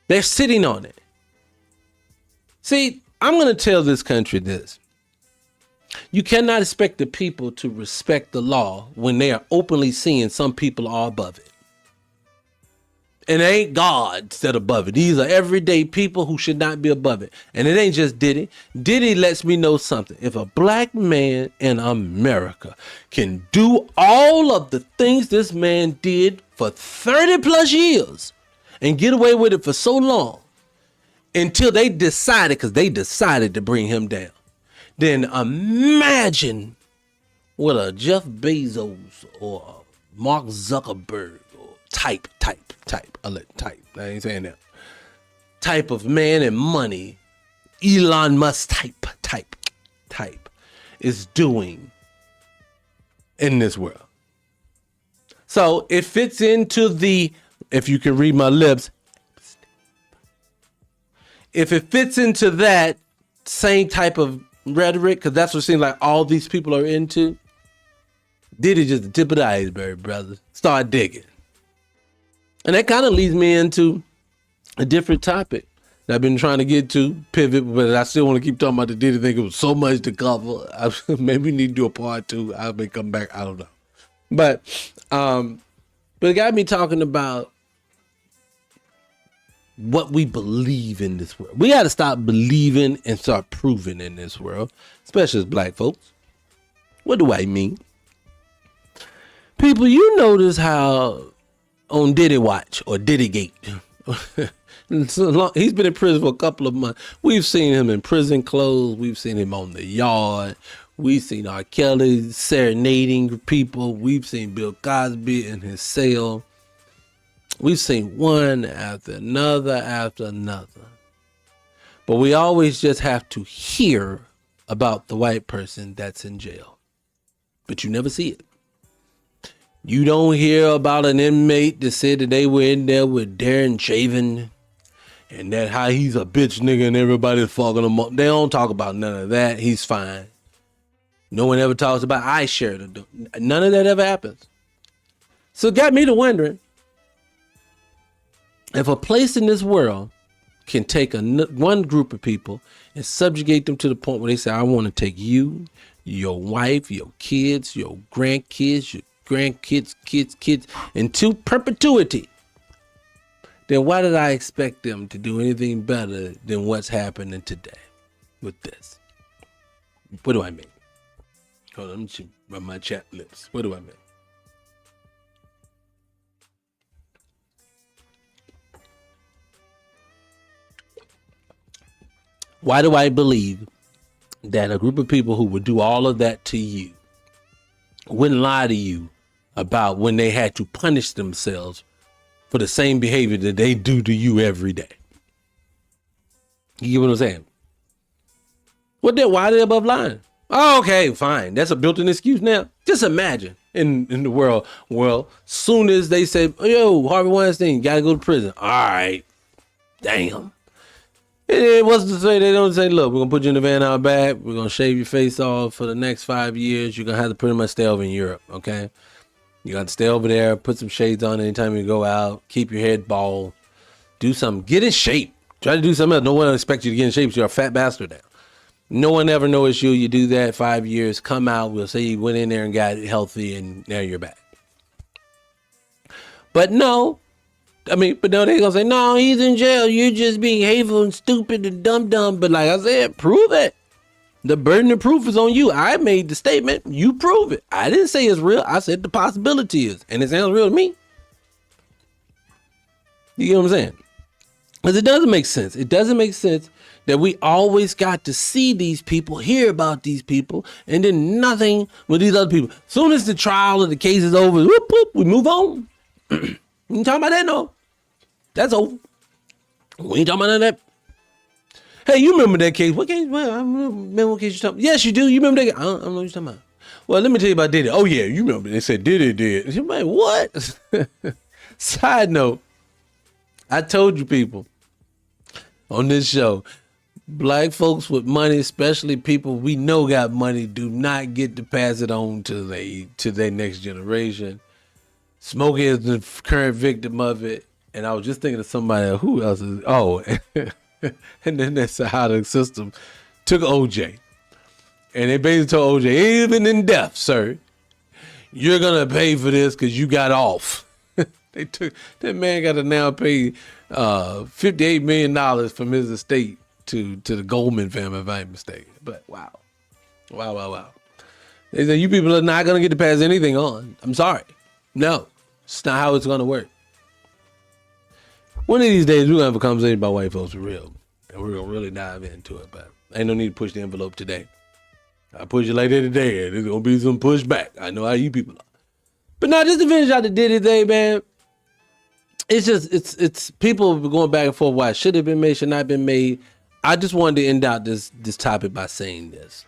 They're sitting on it. See, I'm going to tell this country this. You cannot expect the people to respect the law when they are openly seeing some people are above it. And it ain't gods that are above it. These are everyday people who should not be above it. And it ain't just Diddy. Diddy lets me know something. If a black man in America can do all of the things this man did for 30 plus years and get away with it for so long until they decided, because they decided to bring him down, then imagine what a Jeff Bezos or a Mark Zuckerberg or type. I ain't saying that. Type of man and money, Elon Musk type is doing in this world. So it fits into the, if you can read my lips, if it fits into that same type of rhetoric, because that's what it seems like all these people are into, Diddy just the tip of the iceberg, brother. Start digging. And that kind of leads me into a different topic that I've been trying to get to, pivot, but I still want to keep talking about the Diddy thing. It was so much to cover. Maybe we need to do a part 2. I may come back. I don't know. But it got me talking about what we believe in this world. We got to stop believing and start proving in this world, especially as black folks. What do I mean? People, you notice how on Diddy Watch or Diddy Gate, he's been in prison for a couple of months. We've seen him in prison clothes. We've seen him on the yard. We've seen R. Kelly serenading people. We've seen Bill Cosby in his cell. We've seen one after another after another. But we always just have to hear about the white person that's in jail. But you never see it. You don't hear about an inmate that said that they were in there with Darren Chavin and that how he's a bitch nigga and everybody's fucking him up. They don't talk about none of that. He's fine. No one ever talks about I shared it. None of that ever happens. So it got me to wondering if a place in this world can take one group of people and subjugate them to the point where they say, I want to take you, your wife, your kids, your grandkids, your grandkids, kids, into perpetuity, then why did I expect them to do anything better than what's happening today with this? What do I mean? Hold on, let me rub my chat lips. What do I mean? Why do I believe that a group of people who would do all of that to you wouldn't lie to you about when they had to punish themselves for the same behavior that they do to you every day? You get what I'm saying? Why are they above lying? Oh, okay, fine. That's a built-in excuse now. Just imagine in the world, well, soon as they say, yo, Harvey Weinstein, gotta go to prison. All right. Damn. It wasn't to say, they don't say, look, we're going to put you in the van out back. We're going to shave your face off for the next 5 years. You're going to have to pretty much stay over in Europe, okay? You got to stay over there, put some shades on anytime you go out, keep your head bald, do something, get in shape. Try to do something else. No one expects you to get in shape, so you're a fat bastard now. No one ever know it's you. You do that 5 years, come out, we'll say you went in there and got healthy and now you're back. But no, they're gonna say, no, he's in jail. You're just being hateful and stupid and dumb. But like I said, prove it. The burden of proof is on you. I made the statement. You prove it. I didn't say it's real. I said the possibility is. And it sounds real to me. You get what I'm saying? Because it doesn't make sense. It doesn't make sense that we always got to see these people, hear about these people, and then nothing with these other people. Soon as the trial or the case is over, whoop, whoop, we move on. You ain't talking about that, no. That's over. We ain't talking about none of that. Hey, you remember that case? What case? Well, I remember what case you're talking about. Yes, you do. You remember that case? I don't know what you're talking about. Well, let me tell you about Diddy. Oh, yeah, you remember. They said Diddy did. You're like, what? Side note, I told you people on this show, black folks with money, especially people we know got money, do not get to pass it on to their next generation. Smokey is the current victim of it. And I was just thinking of somebody, who else is, and then that's how the system took OJ. And they basically told OJ, even in death, sir, you're going to pay for this because you got off. That man got to now pay $58 million from his estate to the Goldman family, if I ain't mistaken. But wow. They said, you people are not going to get to pass anything on. I'm sorry. No, it's not how it's going to work. One of these days, we're going to have a conversation about white folks for real. And we're going to really dive into it. But ain't no need to push the envelope today. I push it later today, and there's going to be some pushback. I know how you people are. But now, just to finish out the Diddy thing, man, it's just, it's people going back and forth why it should have been made, should not have been made. I just wanted to end out this topic by saying this.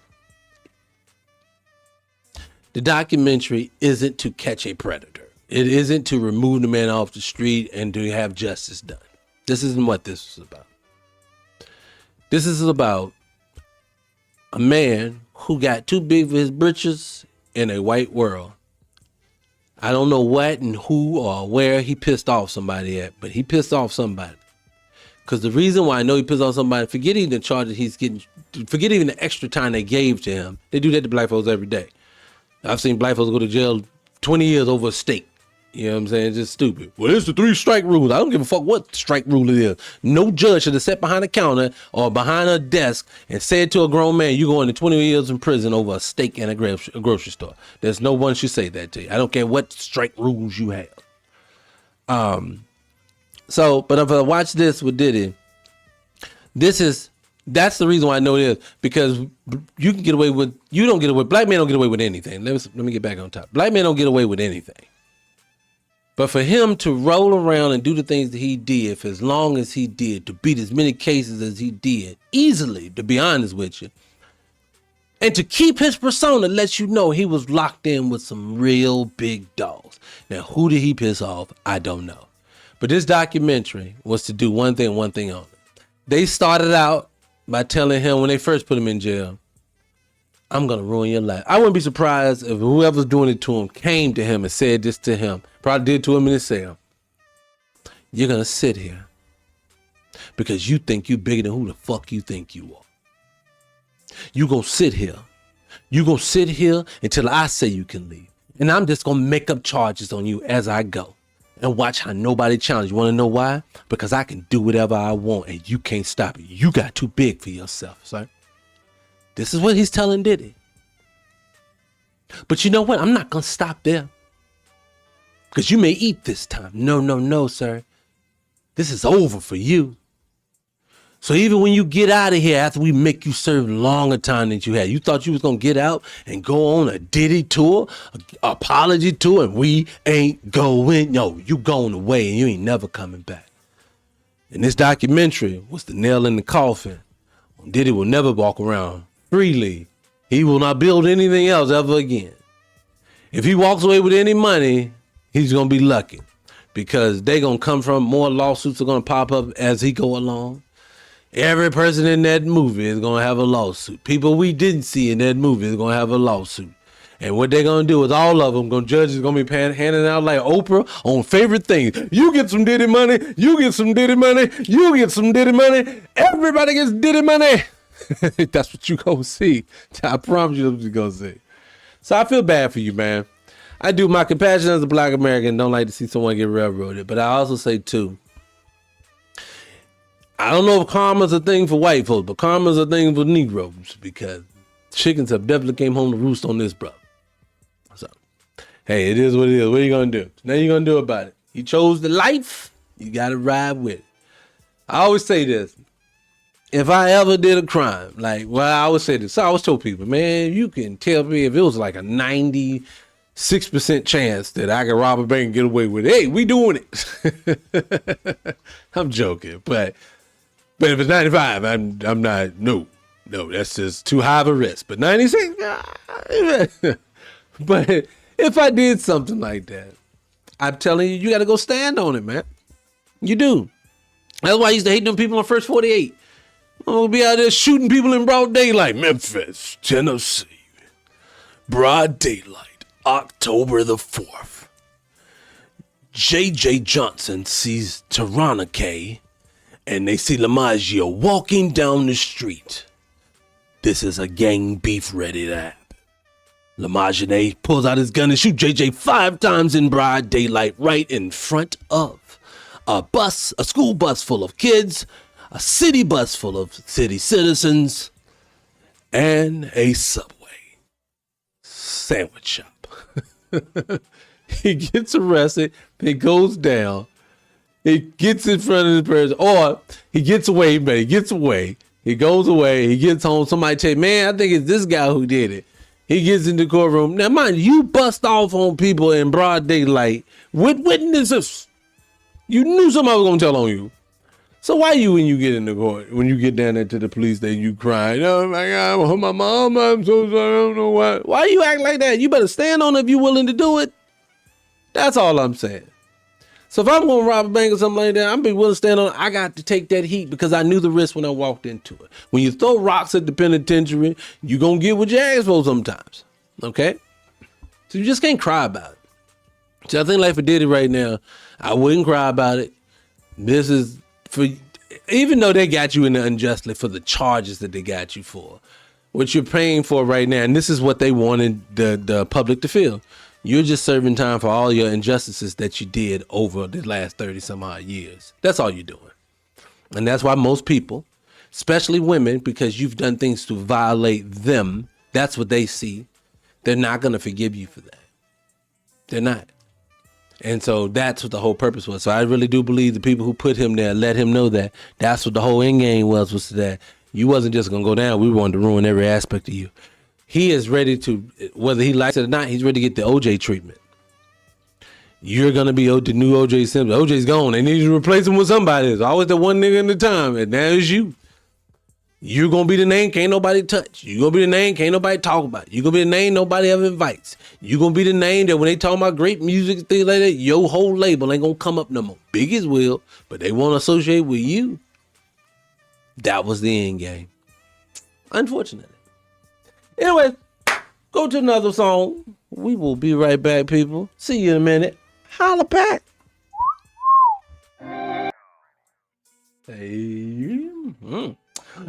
The documentary isn't to catch a predator. It isn't to remove the man off the street and to have justice done. This isn't what this is about. This is about a man who got too big for his britches in a white world. I don't know what and who or where he pissed off somebody at, but he pissed off somebody. Because the reason why I know he pissed off somebody, forget even the charges he's getting, forget even the extra time they gave to him. They do that to black folks every day. I've seen black folks go to jail 20 years over a steak. You know what I'm saying? It's just stupid. Well, it's the 3 strike rule. I don't give a fuck what strike rule it is. No judge should have sat behind a counter or behind a desk and said to a grown man, you're going to 20 years in prison over a steak in a grocery store. There's no one should say that to you. I don't care what strike rules you have. But if I watch this with Diddy, that's the reason why I know it is, because you don't get away with, black men don't get away with anything. Let me get back on top. Black men don't get away with anything. But for him to roll around and do the things that he did for as long as he did, to beat as many cases as he did, easily, to be honest with you, and to keep his persona lets you know he was locked in with some real big dogs. Now, who did he piss off? I don't know. But this documentary was to do one thing only. They started out by telling him when they first put him in jail, I'm going to ruin your life. I wouldn't be surprised if whoever's doing it to him came to him and said this to him. Probably did to him in his cell. You're going to sit here because you think you bigger than who the fuck you think you are. You're going to sit here. You're going to sit here until I say you can leave. And I'm just going to make up charges on you as I go. And watch how nobody challenges. You want to know why? Because I can do whatever I want and you can't stop it. You got too big for yourself, sir. This is what he's telling Diddy. But you know what? I'm not going to stop there. Because you may eat this time. No, sir. This is over for you. So even when you get out of here after we make you serve longer time than you had, you thought you was going to get out and go on a Diddy tour, a apology tour, and we ain't going. No, you going away and you ain't never coming back. And this documentary was the nail in the coffin. Diddy will never walk around freely. He will not build anything else ever again. If he walks away with any money, he's going to be lucky because they're going to come from more lawsuits are going to pop up as he go along. Every person in that movie is going to have a lawsuit. People we didn't see in that movie is going to have a lawsuit. And what they're going to do is all of them, judges going to be handing out like Oprah on favorite things. You get some Diddy money. You get some Diddy money. You get some Diddy money. Everybody gets Diddy money. That's what you gonna see. I promise you that's what you gonna see. So I feel bad for you, man. I do. My compassion as a black American don't like to see someone get railroaded. But I also say, too, I don't know if karma's a thing for white folks, but karma's a thing for Negroes because chickens have definitely came home to roost on this brother. So, hey, it is what it is. What are you going to do? Nothing you're going to do about it. You chose the life. You got to ride with it. I always say this. If I ever did a crime, I always say this. So I always told people, man, you can tell me if it was like a 96% chance that I could rob a bank and get away with it. Hey, we doing it. I'm joking, but if it's 95, I'm not. No, that's just too high of a risk. But 96, but if I did something like that, I'm telling you, you got to go stand on it, man. You do. That's why I used to hate them people on First 48. I'm gonna be out there shooting people in broad daylight. Memphis, Tennessee, broad daylight, October the 4th. J.J. Johnson sees Taranake, and they see LaMaggio walking down the street. This is a gang beef ready to happen. LaMaggio pulls out his gun and shoots J.J. 5 times in broad daylight right in front of a school bus full of kids, a city bus full of city citizens, and a Subway sandwich shop. He gets arrested. He goes down. He gets in front of the person, or he gets away, but he gets away. He goes away. He gets home. Somebody tell him, man, I think it's this guy who did it. He gets in the courtroom. Now, mind you, bust off on people in broad daylight with witnesses. You knew somebody was going to tell on you. So why when you get in the court, when you get down there to the police station, you crying, oh my God, my mom, I'm so sorry, I don't know why. Why you act like that? You better stand on it if you're willing to do it. That's all I'm saying. So if I'm going to rob a bank or something like that, I'm be willing to stand on it. I got to take that heat because I knew the risk when I walked into it. When you throw rocks at the penitentiary, you're going to get what you ask for sometimes. Okay? So you just can't cry about it. So I think like for Diddy right now, I wouldn't cry about it. This is for, even though they got you in the unjustly for the charges that they got you for, what you're paying for right now, and this is what they wanted the public to feel. You're just serving time for all your injustices that you did over the last 30 some odd years. That's all you're doing. And that's why most people, especially women, because you've done things to violate them, that's what they see. They're not going to forgive you for that. They're not. And so that's what the whole purpose was. So I really do believe the people who put him there let him know that that's what the whole end game was that you wasn't just going to go down. We wanted to ruin every aspect of you. He is ready to, whether he likes it or not, he's ready to get the OJ treatment. You're going to be the new OJ Simpson. OJ's gone. They need to replace him with somebody. It's always the one nigga in the time, and now it's you. You're going to be the name can't nobody touch. You're going to be the name can't nobody talk about. You're going to be the name nobody ever invites. You're going to be the name that when they talk about great music and things like that, your whole label ain't going to come up no more. Biggest will, but they won't associate with you. That was the end game. Unfortunately. Anyway, go to another song. We will be right back, people. See you in a minute. Holla back. Hey.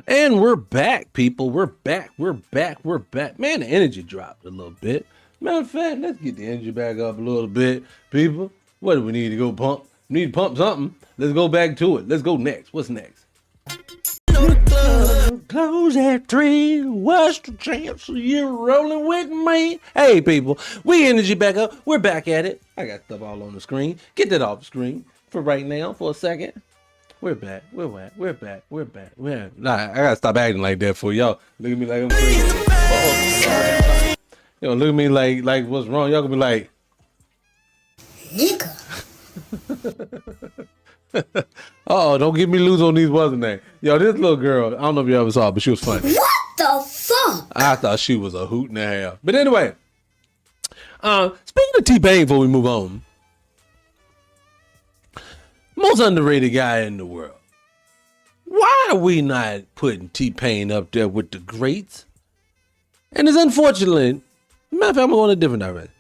And we're back, people. We're back. Man, the energy dropped a little bit. Matter of fact, let's get the energy back up a little bit, people. What do we need to go pump? We need to pump something. Let's go back to it. Let's go next. What's next? Close at 3. What's the chance of you rolling with me? Hey, people. We energy back up. We're back at it. I got stuff all on the screen. Get that off the screen for right now for a second. We're back. We're back. Nah, I gotta stop acting like that for y'all. Look at me like I'm crazy. Yo, look at me like what's wrong? Y'all gonna be like, Nigga. don't get me loose on these wasn't they? Yo, this little girl, I don't know if you ever saw her, but she was funny. What the fuck? I thought she was a hoot and a half. But anyway, speaking of T-Pain before we move on, most underrated guy in the world. Why are we not putting T-Pain up there with the greats? And it's unfortunately, matter of fact, I'm going a different direction.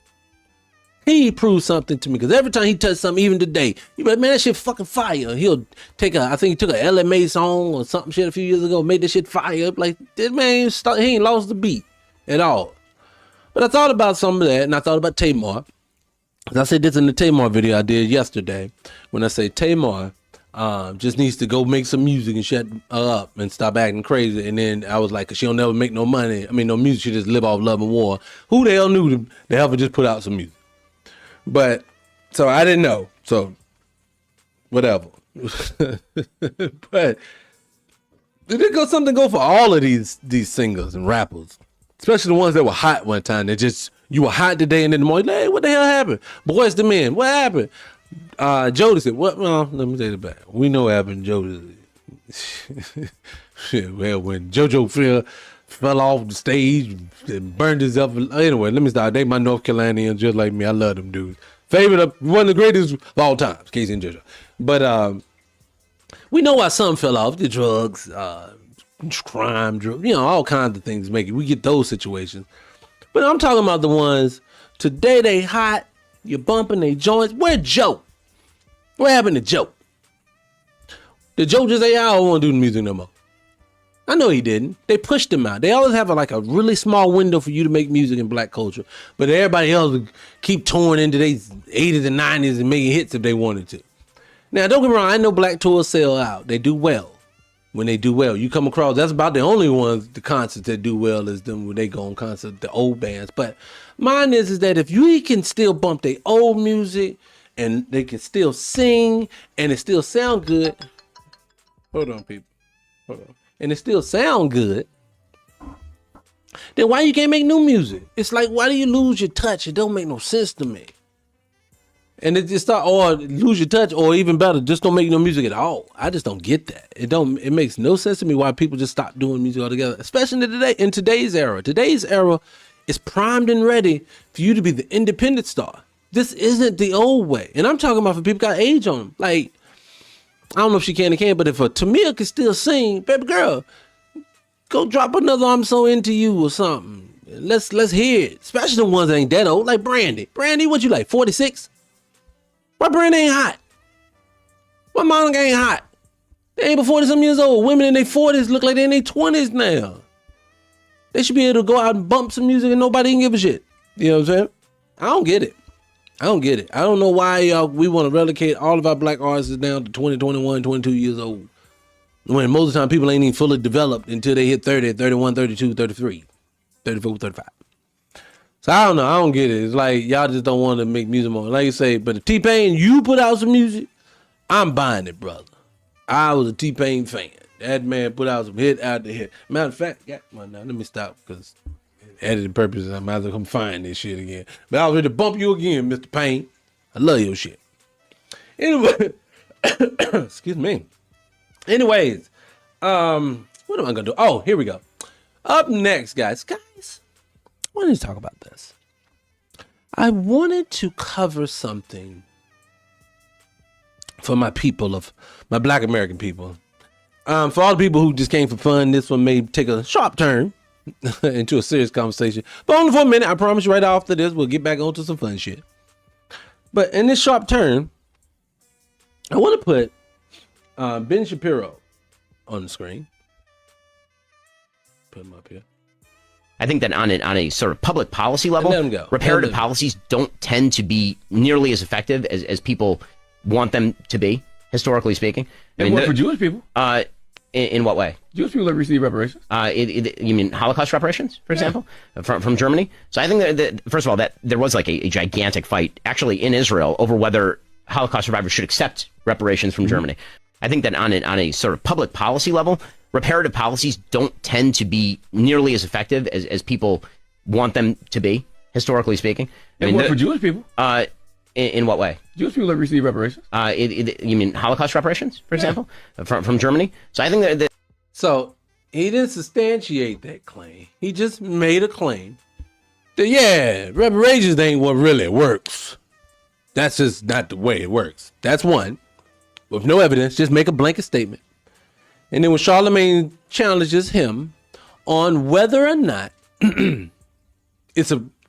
He proved something to me because every time he touched something, even today, you be like, man, that shit fucking fire. He'll take I think he took a LMA song or something shit a few years ago, made this shit fire. Like, this man, he ain't lost the beat at all. But I thought about some of that, and I thought about Tamar. I said this in the Tamar video I did yesterday, when I say Tamar just needs to go make some music and shut up and stop acting crazy. And then I was like, 'cause she don't never make no money. I mean, no music. She just live off love and war. Who the hell knew the hell would just put out some music? But so I didn't know. So whatever. But did it go for all of these singers and rappers, especially the ones that were hot one time? They just, you were hot today and in the morning, hey, what the hell happened? Boys the Men, what happened? Jodeci, what? Well, let me take it back. We know what happened, Jodeci. Shit, well, when JoJo fell off the stage and burned himself. Anyway, let me start. They my North Carolinians just like me. I love them dudes. Favorite of one of the greatest of all times, Casey and JoJo. But we know why some fell off. The drugs, crime, all kinds of things make it. We get those situations. But I'm talking about the ones today they hot, you're bumping their joints. Where Joe? What happened to Joe? Did Joe just say, I don't want to do the music no more? I know he didn't. They pushed him out. They always have a really small window for you to make music in black culture. But everybody else would keep touring into their 80s and 90s and making hits if they wanted to. Now, don't get me wrong. I know black tours sell out. They do well. When they do well, you come across, that's about the only ones, the concerts that do well is them when they go on concert, the old bands. But mine is that if you can still bump their old music and they can still sing and it still sound good. Hold on, people. Hold on. And it still sound good, then why you can't make new music? It's like, why do you lose your touch? It don't make no sense to me. And it just or lose your touch, or even better, just don't make no music at all. I just don't get that. It makes no sense to me why people just stop doing music altogether, especially in today's era. Today's era is primed and ready for you to be the independent star. This isn't the old way. And I'm talking about for people got age on them. Like, I don't know if she can or can't, but if a Tamia can still sing, baby girl, go drop another I'm So Into You or something. Let's hear it. Especially the ones that ain't that old, like Brandy. Brandy, what you like, 46? Why Brandy ain't hot? Why Monica ain't hot? They ain't but 40-some years old. Women in their 40s look like they in their 20s now. They should be able to go out and bump some music and nobody can give a shit. You know what I'm saying? I don't get it. I don't know why we want to relegate all of our black artists down to 20, 21, 22 years old. When most of the time people ain't even fully developed until they hit 30, 31, 32, 33, 34, 35. So I don't know. I don't get it. It's like y'all just don't want to make music more. Like you say, but if T-Pain, you put out some music, I'm buying it, brother. I was a T-Pain fan. That man put out some hit out the hit. Matter of fact, now let me stop because editing purposes, I might as well come find this shit again. But I was ready to bump you again, Mr. Payne. I love your shit. Anyway, excuse me. Anyways, what am I gonna do? Oh, here we go. Up next, guys, I wanted to talk about this. I wanted to cover something for my black American people. For all the people who just came for fun, this one may take a sharp turn into a serious conversation, but only for a minute. I promise you, right after this, we'll get back onto some fun shit. But in this sharp turn, I want to put Ben Shapiro on the screen. Put him up here. I think that on a sort of public policy level, reparative policies don't tend to be nearly as effective as people want them to be, historically speaking. They work for Jewish people. In what way? Jewish people that receive reparations. You mean Holocaust reparations, for example, from Germany? So I think that first of all, that there was like a gigantic fight actually in Israel over whether Holocaust survivors should accept reparations from Germany. I think that on a sort of public policy level, reparative policies don't tend to be nearly as effective as people want them to be, historically speaking. They work for Jewish people. In what way? Jewish people that receive reparations. You mean Holocaust reparations, for example, from Germany? So I think that. So he didn't substantiate that claim. He just made a claim that, reparations ain't what really works. That's just not the way it works. That's one. With no evidence, just make a blanket statement. And then when Charlemagne challenges him on whether or not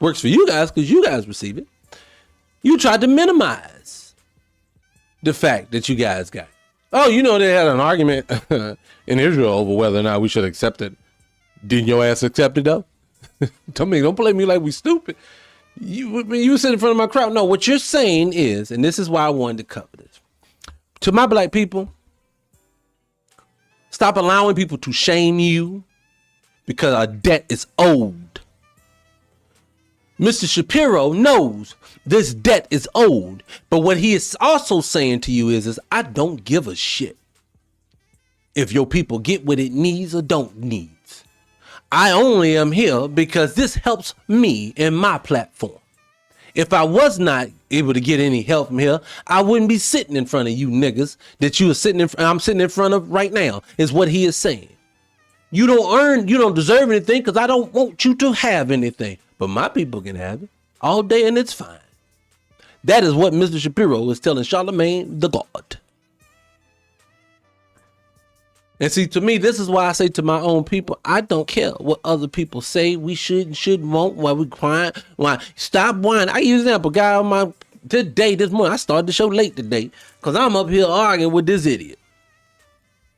works for you guys, because you guys receive it, You tried to minimize the fact that you guys got it. Oh, you know, they had an argument in Israel over whether or not we should accept it. Didn't your ass accept it though? Don't play me like we stupid. You sit in front of my crowd. No, what you're saying is, and this is why I wanted to cover this. To my black people, stop allowing people to shame you because our debt is owed. Mr. Shapiro knows this debt is owed, but what he is also saying to you is I don't give a shit if your people get what it needs or don't needs. I only am here because this helps me and my platform. If I was not able to get any help from here, I wouldn't be sitting in front of you niggas that I'm sitting in front of right now, is what he is saying. You don't deserve anything because I don't want you to have anything. But my people can have it all day and it's fine. That is what Mr. Shapiro is telling Charlemagne the God. And see, to me, this is why I say to my own people, I don't care what other people say we should and shouldn't want, why we crying, why stop whining. I use an example, guy on this morning, I started the show late today because I'm up here arguing with this idiot.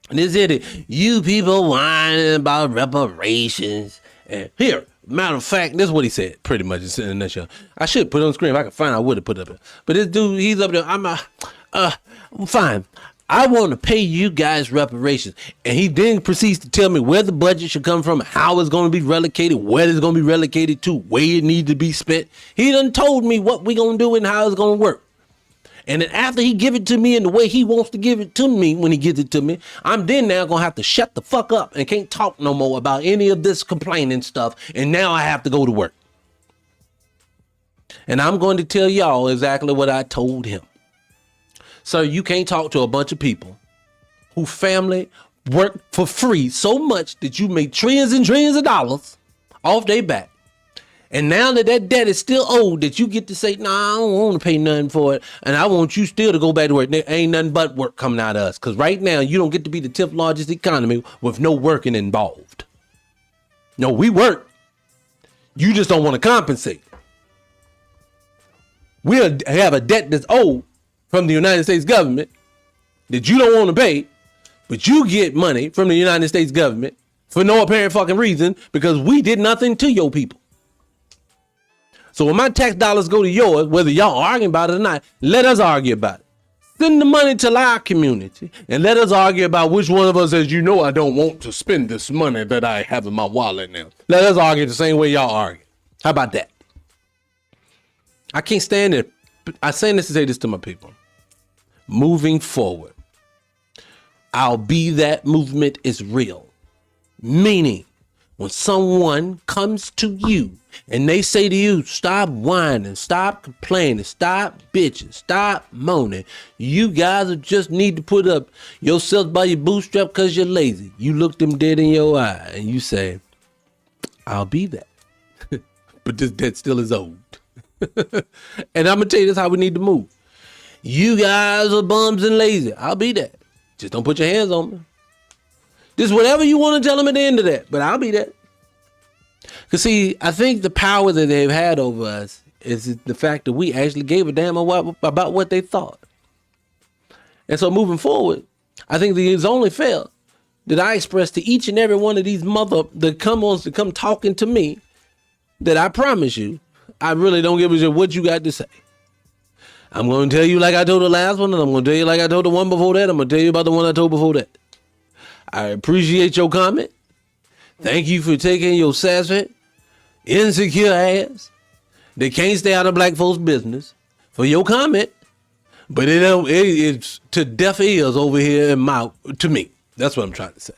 And this idiot, you people whining about reparations. And here, matter of fact, this is what he said, pretty much in a nutshell. I should put it on the screen. If I could find it, I would have put it up there. But this dude, he's up there. I'm fine. I want to pay you guys reparations. And he then proceeds to tell me where the budget should come from, how it's going to be relocated, where it's going to be relocated to, where it needs to be spent. He done told me what we going to do and how it's going to work. And then after he give it to me in the way he wants to give it to me, when he gives it to me, I'm then now going to have to shut the fuck up and can't talk no more about any of this complaining stuff. And now I have to go to work. And I'm going to tell y'all exactly what I told him. So you can't talk to a bunch of people who family work for free so much that you make trillions and trillions of dollars off their back. And now that debt is still owed, that you get to say, nah, I don't want to pay nothing for it. And I want you still to go back to work. There ain't nothing but work coming out of us. Because right now, you don't get to be the 10th largest economy with no working involved. No, we work. You just don't want to compensate. We have a debt that's owed from the United States government that you don't want to pay, but you get money from the United States government for no apparent fucking reason because we did nothing to your people. So when my tax dollars go to yours, whether y'all arguing about it or not, let us argue about it. Send the money to our community and let us argue about which one of us says, you know, I don't want to spend this money that I have in my wallet now. Let us argue the same way y'all argue. How about that? I can't stand it. I say this to say this to my people. Moving forward, I'll be that movement is real. Meaning, when someone comes to you and they say to you, stop whining, stop complaining, stop bitching, stop moaning, you guys just need to put up yourself by your bootstrap because you're lazy. You look them dead in your eye and you say, I'll be that. But this debt still is owed. And I'm going to tell you this how we need to move. You guys are bums and lazy. I'll be that. Just don't put your hands on me. Just whatever you want to tell them at the end of that. But I'll be that. Because see, I think the power that they've had over us is the fact that we actually gave a damn about what they thought. And so moving forward, I think that it's only fair that I express to each and every one of these that come talking to me that I promise you, I really don't give a shit what you got to say. I'm going to tell you like I told the last one, and I'm going to tell you like I told the one before that. I'm going to tell you about the one I told before that. I appreciate your comment. Thank you for taking your sassy, insecure ass that can't stay out of black folks' business for your comment. But it's to deaf ears over here to me. That's what I'm trying to say.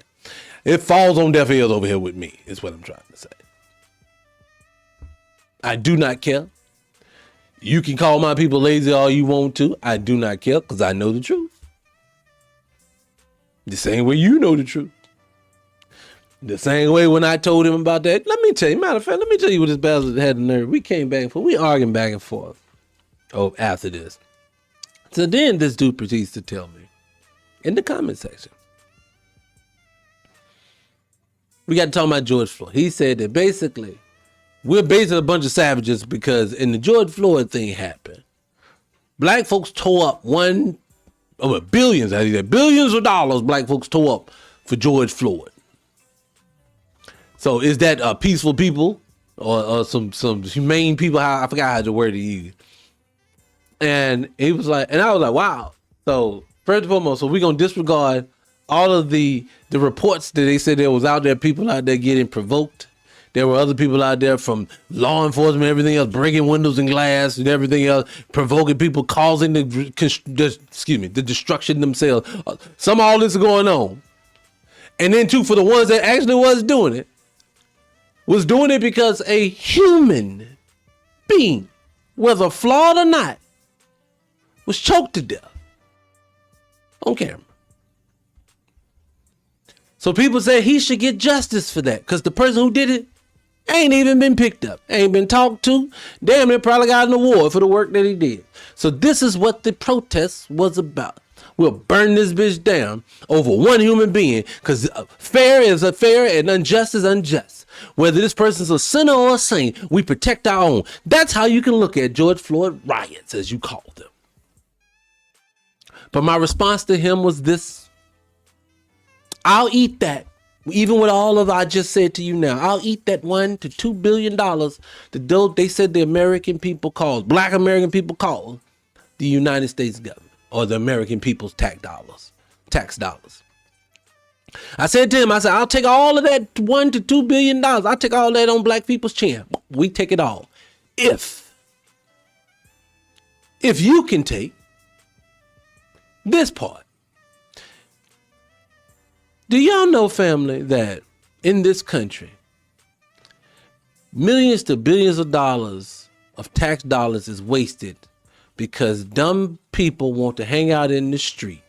It falls on deaf ears over here with me, is what I'm trying to say. I do not care. You can call my people lazy all you want to. I do not care because I know the truth. The same way you know the truth. The same way when I told him about that. Let me tell you, matter of fact, let me tell you what this bastard had the nerve. We came back and forth. We arguing back and forth. Oh, after this. So then this dude proceeds to tell me in the comment section. We got to talk about George Floyd. He said that basically we're basically a bunch of savages because in the George Floyd thing happened, Black folks tore up billions of dollars black folks tore up for George Floyd. So is that peaceful people or some humane people? I forgot how the word to use. And he was like, and I was like, wow. So first and foremost, so we're gonna disregard all of the reports that they said there was out there, people out there getting provoked. There were other people out there from law enforcement, everything else, breaking windows and glass and everything else, provoking people, causing the destruction themselves. Some of all this is going on. And then too, for the ones that actually was doing it because a human being, whether flawed or not, was choked to death on camera. So people say he should get justice for that because the person who did it ain't even been picked up, ain't been talked to. Damn, they probably got an award for the work that he did. So this is what the protest was about. We'll burn this bitch down over one human being because fair is fair and unjust is unjust. Whether this person's a sinner or a saint, we protect our own. That's how you can look at George Floyd riots, as you call them. But my response to him was this. I'll eat that. Even with all of I just said to you now, I'll eat that $1 to $2 billion that they said the American people called, black American people called the United States government or the American people's tax dollars. I said to him, I'll take all of that $1 to $2 billion. I'll take all that on black people's chin. We take it all. If you can take this part. Do y'all know, family, that in this country, millions to billions of dollars of tax dollars is wasted because dumb people want to hang out in the street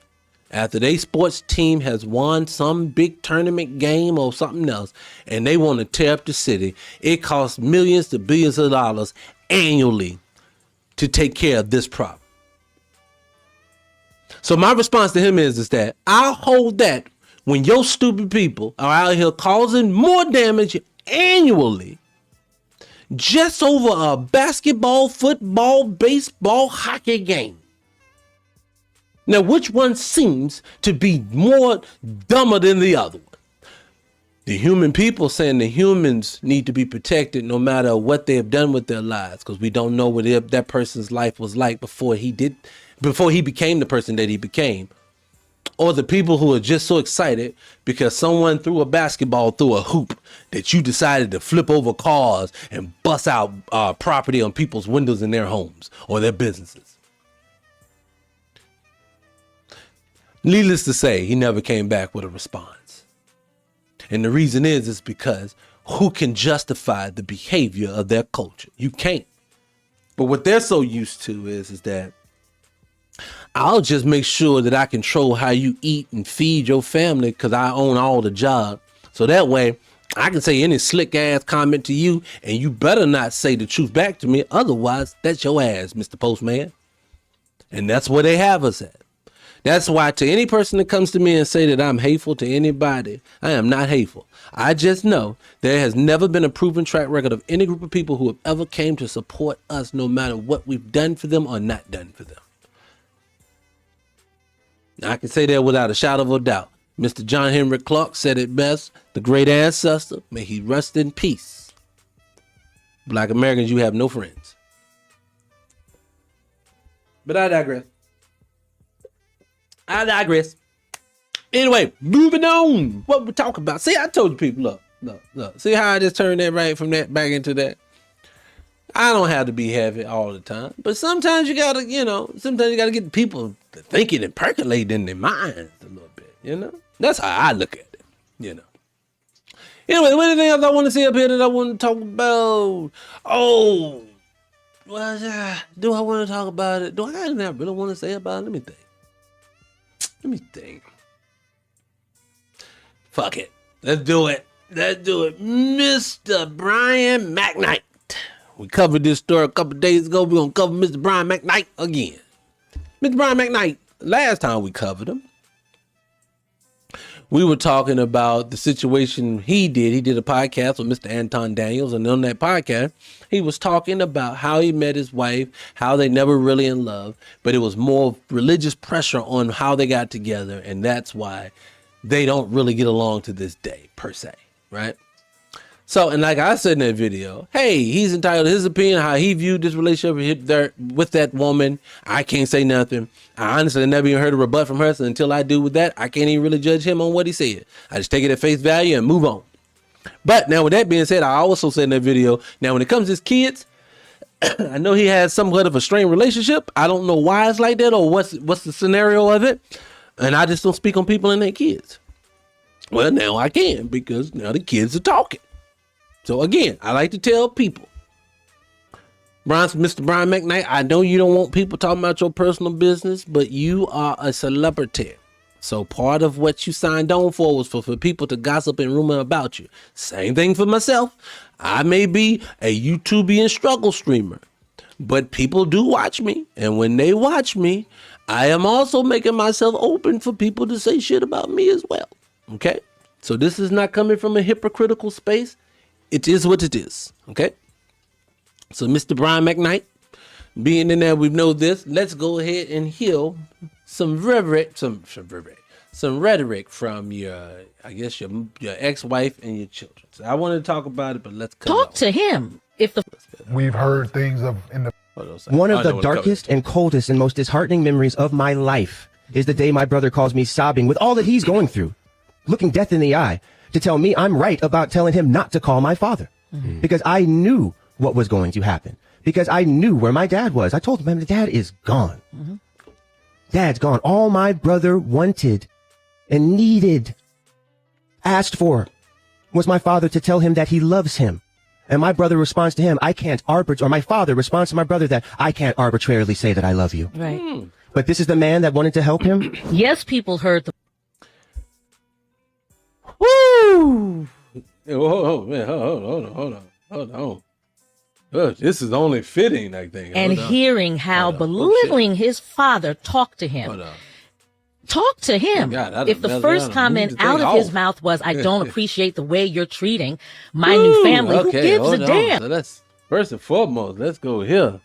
after their sports team has won some big tournament game or something else, and they want to tear up the city. It costs millions to billions of dollars annually to take care of this problem. So my response to him is that I'll hold that when your stupid people are out here causing more damage annually just over a basketball, football, baseball, hockey game. Now, which one seems to be more dumber than the other one? The human people saying the humans need to be protected no matter what they have done with their lives, because we don't know what that person's life was like before he became the person that he became. Or the people who are just so excited because someone threw a basketball through a hoop that you decided to flip over cars and bust out property on people's windows in their homes or their businesses. Needless to say, he never came back with a response. And the reason is because who can justify the behavior of their culture? You can't. But what they're so used to is that I'll just make sure that I control how you eat and feed your family because I own all the job. So that way I can say any slick ass comment to you and you better not say the truth back to me. Otherwise, that's your ass, Mr. Postman. And that's where they have us at. That's why to any person that comes to me and say that I'm hateful to anybody, I am not hateful. I just know there has never been a proven track record of any group of people who have ever came to support us no matter what we've done for them or not done for them. I can say that without a shadow of a doubt. Mr. John Henry Clark said it best. The great ancestor, may he rest in peace. Black Americans, you have no friends. But I digress. Anyway, moving on. What we talking about? See, I told you people, look. See how I just turned that right from that back into that? I don't have to be heavy all the time, but sometimes you gotta get people thinking and percolating in their minds a little bit, That's how I look at it, Anyway, anything else I want to see up here that I want to talk about? Oh, well, do I want to talk about it? Do I have anything I really want to say about it? Let me think. Fuck it. Let's do it. Mr. Brian McKnight. We covered this story a couple days ago. We're going to cover Mr. Brian McKnight again. Mr. Brian McKnight, last time we covered him, we were talking about the situation he did. He did a podcast with Mr. Anton Daniels, and on that podcast, he was talking about how he met his wife, how they never really in love, but it was more religious pressure on how they got together, and that's why they don't really get along to this day, per se, right? So, and like I said in that video, hey, he's entitled to his opinion, how he viewed this relationship with that woman. I can't say nothing. I honestly never even heard a rebut from her, so until I do with that, I can't even really judge him on what he said. I just take it at face value and move on. But now with that being said, I also said in that video, now when it comes to his kids, I know he has somewhat of a strained relationship. I don't know why it's like that or what's the scenario of it. And I just don't speak on people and their kids. Well, now I can, because now the kids are talking. So again, I like to tell people, Mr. Brian McKnight, I know you don't want people talking about your personal business, but you are a celebrity. So part of what you signed on for was for people to gossip and rumor about you. Same thing for myself. I may be a YouTubian struggle streamer, but people do watch me. And when they watch me, I am also making myself open for people to say shit about me as well. Okay? So this is not coming from a hypocritical space. It is what it is, okay? So, Mr. Brian McKnight, being in there, we know this. Let's go ahead and heal some rhetoric from your ex-wife and your children. So I want to talk about it, but let's Talk to him. We've heard things of in the One of the darkest and coldest and most disheartening memories of my life is the day my brother calls me sobbing with all that he's going through, looking death in the eye, to tell me I'm right about telling him not to call my father. Because I knew what was going to happen. Because I knew where my dad was. I told him, my dad is gone. Dad's gone. All my brother wanted and needed, asked for, was my father to tell him that he loves him. And my brother responds to him, or my father responds to my brother that I can't arbitrarily say that I love you. Right. But this is the man that wanted to help him? Yes, people heard the... Woo! Hold on. This is only fitting, I think. And hearing how belittling his father talked to him. Talk to him. If the first comment out of his mouth was, I don't appreciate the way you're treating my new family, who gives a damn? So let's, first and foremost, let's go here.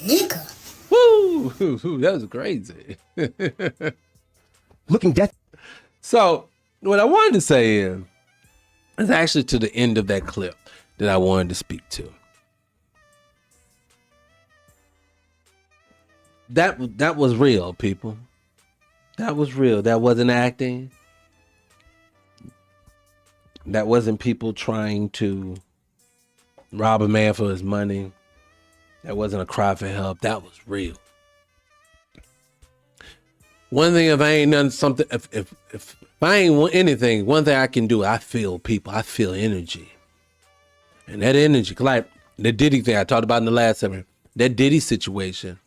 Nigga. Woo! That was crazy. Looking death. So, what I wanted to say is actually to the end of that clip that I wanted to speak to. That was real, people. That was real. That wasn't acting. That wasn't people trying to rob a man for his money. That wasn't a cry for help. That was real. One thing, if I ain't done something, if I ain't want anything, one thing I can do, I feel people. I feel energy. And that energy, like the Diddy thing I talked about in the last segment, that Diddy situation,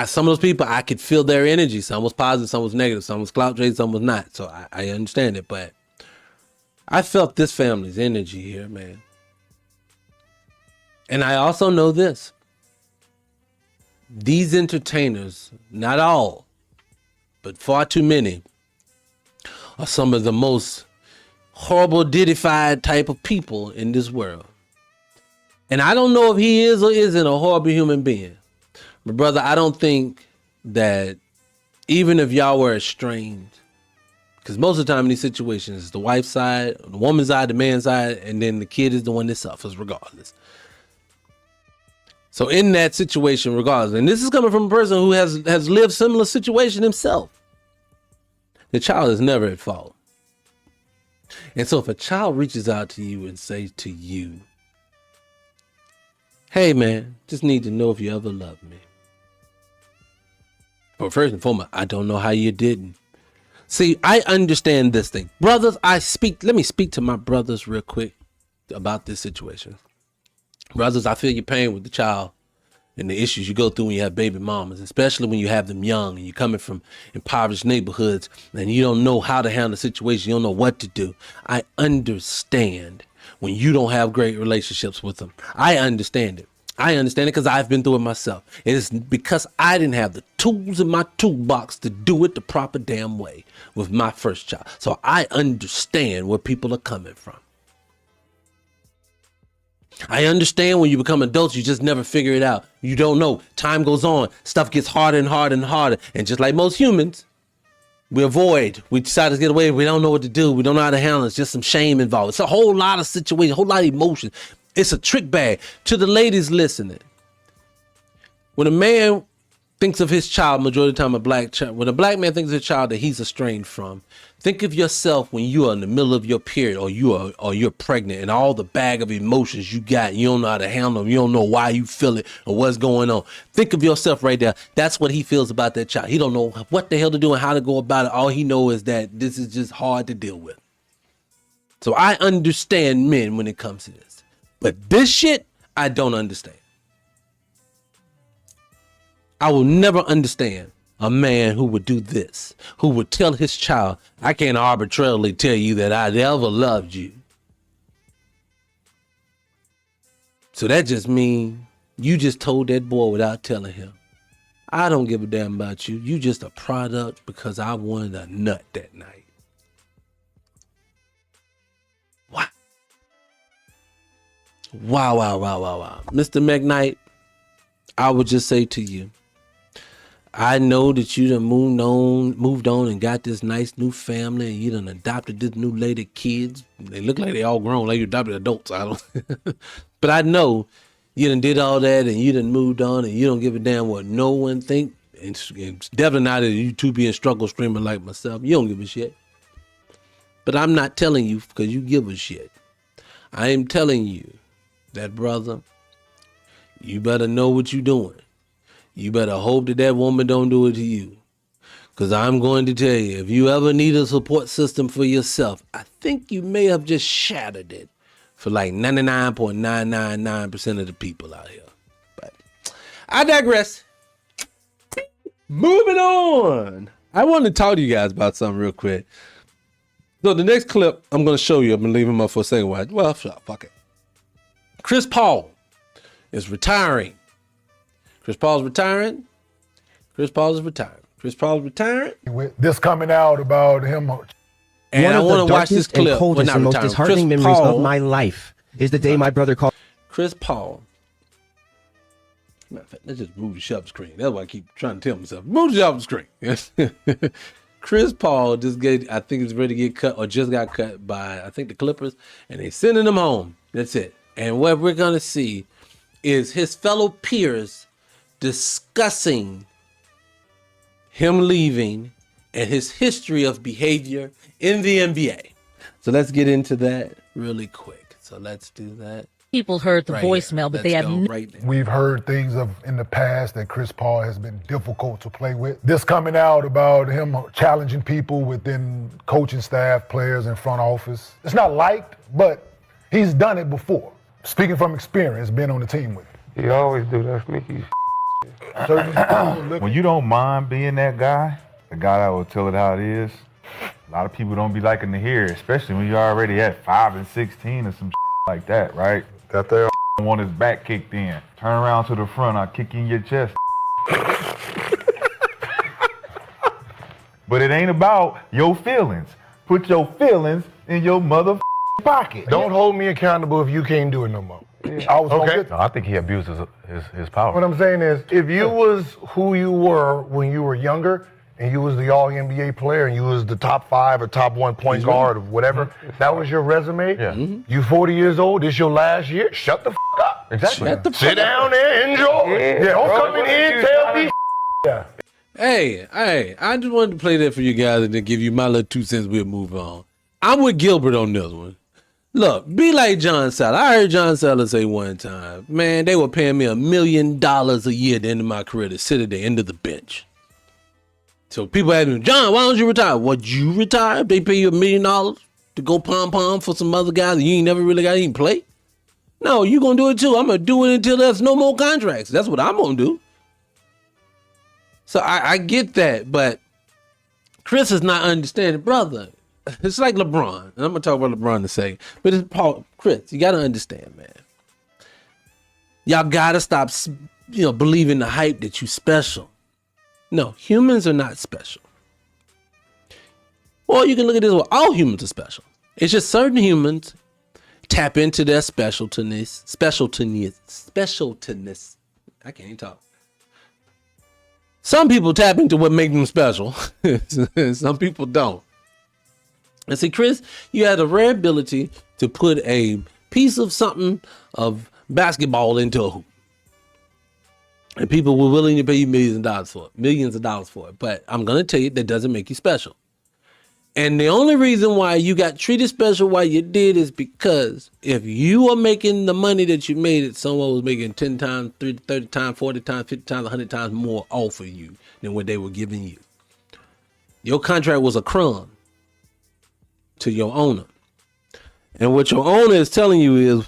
some of those people, I could feel their energy. Some was positive, some was negative, some was clout chasing, some was not. So I understand it, but I felt this family's energy here, man. And I also know this. These entertainers, not all, but far too many, are some of the most horrible, Diddy-fied type of people in this world. And I don't know if he is or isn't a horrible human being. But brother, I don't think that even if y'all were estranged, because most of the time in these situations, it's the wife's side, the woman's side, the man's side, and then the kid is the one that suffers regardless. So in that situation, regardless, and this is coming from a person who has lived similar situation himself, the child is never at fault. And so if a child reaches out to you and says to you, hey man, just need to know if you ever loved me. But first and foremost, I don't know how you didn't. See, I understand this thing. Brothers, let me speak to my brothers real quick about this situation. Brothers, I feel your pain with the child and the issues you go through when you have baby mamas, especially when you have them young and you're coming from impoverished neighborhoods and you don't know how to handle the situation. You don't know what to do. I understand when you don't have great relationships with them. I understand it. I understand it because I've been through it myself. It is because I didn't have the tools in my toolbox to do it the proper damn way with my first child. So I understand where people are coming from. I understand when you become adults, you just never figure it out. You don't know. Time goes on. Stuff gets harder and harder and harder. And just like most humans, we avoid. We decide to get away. We don't know what to do. We don't know how to handle it. It's just some shame involved. It's a whole lot of situations, a whole lot of emotion. It's a trick bag. To the ladies listening, when a man thinks of his child, majority of the time a black child, when a black man thinks of a child that he's estranged from, think of yourself when you are in the middle of your period or you're pregnant and all the bag of emotions you got, you don't know how to handle them, you don't know why you feel it or what's going on. Think of yourself right there. That's what he feels about that child. He don't know what the hell to do and how to go about it. All he knows is that this is just hard to deal with. So I understand men when it comes to this. But this shit, I don't understand. I will never understand a man who would do this, who would tell his child, I can't arbitrarily tell you that I never loved you. So that just means you just told that boy without telling him, I don't give a damn about you. You just a product because I wanted a nut that night. Wow. Wow. Mr. McKnight, I would just say to you, I know that you done moved on and got this nice new family and you done adopted this new lady kids. They look like they all grown, like you adopted adults. I don't. But I know you done did all that and you done moved on and you don't give a damn what no one think. And definitely not that you two being struggle streaming like myself. You don't give a shit. But I'm not telling you because you give a shit. I am telling you that, brother, you better know what you're doing. You better hope that that woman don't do it to you. Because I'm going to tell you, if you ever need a support system for yourself, I think you may have just shattered it for like 99.999% of the people out here. But I digress. Moving on. I want to talk to you guys about something real quick. So the next clip I'm going to show you, I'm going to leave him up for a second while. Well, fuck it. Chris Paul is retiring. Chris Paul's retiring. Chris Paul is retiring. Chris Paul's retiring. With this coming out about him. And one I of want the to watch this darkest and clip. coldest and most disheartening Chris memories Paul, of my life is the day my brother called. Chris Paul. Matter of fact, let's just move the shove screen. That's what I keep trying to tell myself. Move the shove screen. Chris Paul just I think he's ready to get cut or just got cut by, I think, the Clippers, and they sending him home. That's it. And what we're going to see is his fellow peers discussing him leaving and his history of behavior in the NBA. So let's get into that really quick. So let's do that. People heard the right voicemail, but they have We've heard things in the past that Chris Paul has been difficult to play with. This coming out about him challenging people within coaching staff, players, and front office. It's not liked, but he's done it before. Speaking from experience, been on the team with him. He always do that sneaky. When you don't mind being that guy, the guy that will tell it how it is, a lot of people don't be liking to hear it, especially when you're already at 5 and 16 or some like that, right? Got there. Want his back kicked in. Turn around to the front, I'll kick you in your chest. But it ain't about your feelings. Put your feelings in your mother pocket. Don't hold me accountable if you can't do it no more. I was Okay. No, I think he abuses his power. What I'm saying is, if you was who you were when you were younger, and you was the all-NBA player, and you was the top 5 or top 1 point guard or whatever, that was your resume. Yeah. You 40 years old, this your last year, shut the up. Exactly. Sit down there, enjoy. Don't come in here and tell me. Yeah. Hey, I just wanted to play that for you guys and then give you my little 2 cents. We'll move on. I'm with Gilbert on this one. Look, be like John Saller. I heard John Saller say one time, man, they were paying me $1 million a year at the end of my career to sit at the end of the bench. So people ask me, John, why don't you retire? Would you retire if they pay you $1 million to go pom-pom for some other guys and you ain't never really got to even play? No, you going to do it too. I'm going to do it until there's no more contracts. That's what I'm going to do. So I get that, but Chris is not understanding. Brother, it's like LeBron. And I'm going to talk about LeBron in a second. But it's Chris, you got to understand, man. Y'all gotta stop, believing the hype that you special. No, humans are not special. Or you can look at this, well, all humans are special. It's just certain humans tap into their specialness. I can't even talk. Some people tap into what makes them special. Some people don't. And see, Chris, you had a rare ability to put a piece of something of basketball into a hoop. And people were willing to pay you millions of dollars for it. But I'm going to tell you, that doesn't make you special. And the only reason why you got treated special while you did is because if you are making the money that you made, it someone was making 10 times, 30 times, 40 times, 50 times, 100 times more off of you than what they were giving you. Your contract was a crumb to your owner. And what your owner is telling you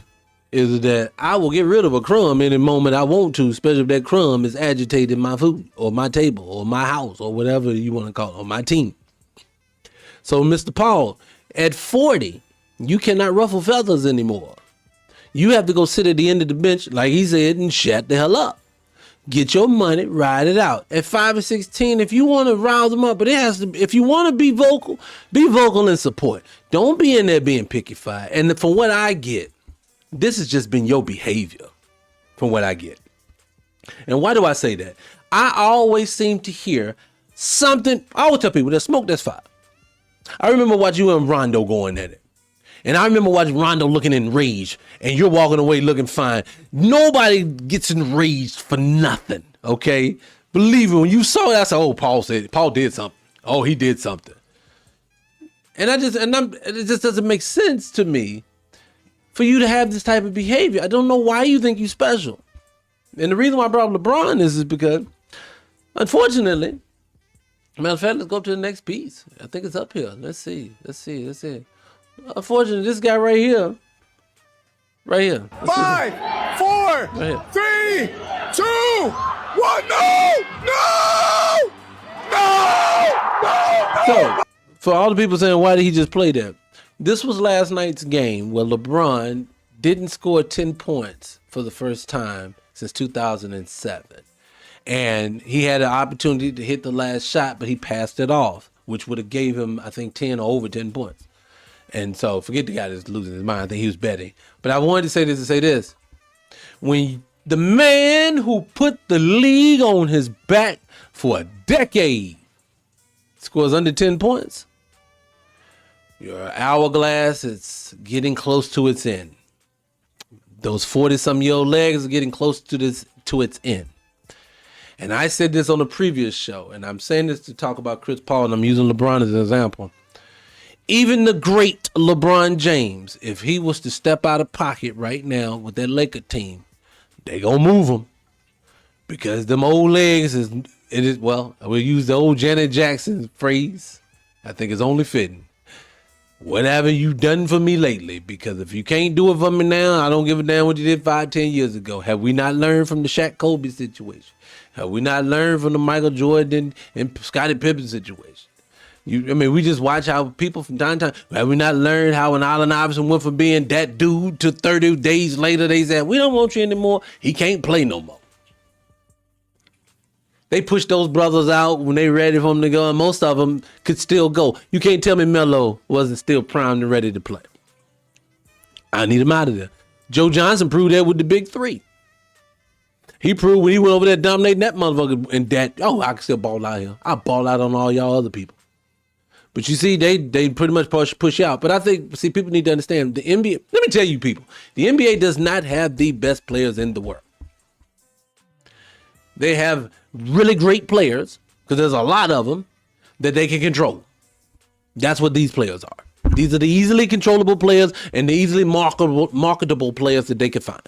is that I will get rid of a crumb any moment I want to, especially if that crumb is agitating my food or my table or my house or whatever you want to call it, or my team. So, Mr. Paul, at 40, you cannot ruffle feathers anymore. You have to go sit at the end of the bench, like he said, and shut the hell up. Get your money, ride it out. At 5 or 16, if you want to rouse them up, but it has to. If you want to be vocal and support. Don't be in there being picky-fied. And from what I get, this has just been your behavior, from what I get. And why do I say that? I always seem to hear something. I always tell people that smoke, that's fire. I remember watching you and Rondo going at it. And I remember watching Rondo looking enraged, and you're walking away looking fine. Nobody gets enraged for nothing, okay? Believe me, when you saw that, I said, oh, Paul did something. Oh, he did something. And it just doesn't make sense to me for you to have this type of behavior. I don't know why you think you're special. And the reason why I brought up LeBron is because, unfortunately, matter of fact, let's go to the next piece. I think it's up here. Let's see. Unfortunately, this guy right here. Let's 5, 4, right 3, 2, 1. No! So, for all the people saying, why did he just play that? This was last night's game where LeBron didn't score 10 points for the first time since 2007. And he had an opportunity to hit the last shot, but he passed it off, which would have gave him, I think, 10 or over 10 points. And so forget the guy that's losing his mind. I think he was betting. But I wanted to say this. When the man who put the league on his back for a decade scores under 10 points, your hourglass is getting close to its end. Those 40-some-year-old legs are getting close to its end. And I said this on a previous show, and I'm saying this to talk about Chris Paul, and I'm using LeBron as an example. Even the great LeBron James, if he was to step out of pocket right now with that Laker team, they gonna move him. Because them old legs we'll use the old Janet Jackson phrase. I think it's only fitting. What have you done for me lately? Because if you can't do it for me now, I don't give a damn what you did 5-10 years ago. Have we not learned from the Shaq Kobe situation? Have we not learned from the Michael Jordan and Scottie Pippen situation? We just watch how people from time to time, have we not learned how when Allen Iverson went from being that dude to 30 days later, they said, we don't want you anymore. He can't play no more. They pushed those brothers out when they ready for them to go, and most of them could still go. You can't tell me Melo wasn't still primed and ready to play. I need him out of there. Joe Johnson proved that with the big three. He proved when he went over there dominating that motherfucker and I can still ball out here. I ball out on all y'all other people. But you see, they pretty much push out. But I think, people need to understand the NBA. Let me tell you, people, the NBA does not have the best players in the world. They have really great players, because there's a lot of them, that they can control. That's what these players are. These are the easily controllable players and the easily marketable players that they can find.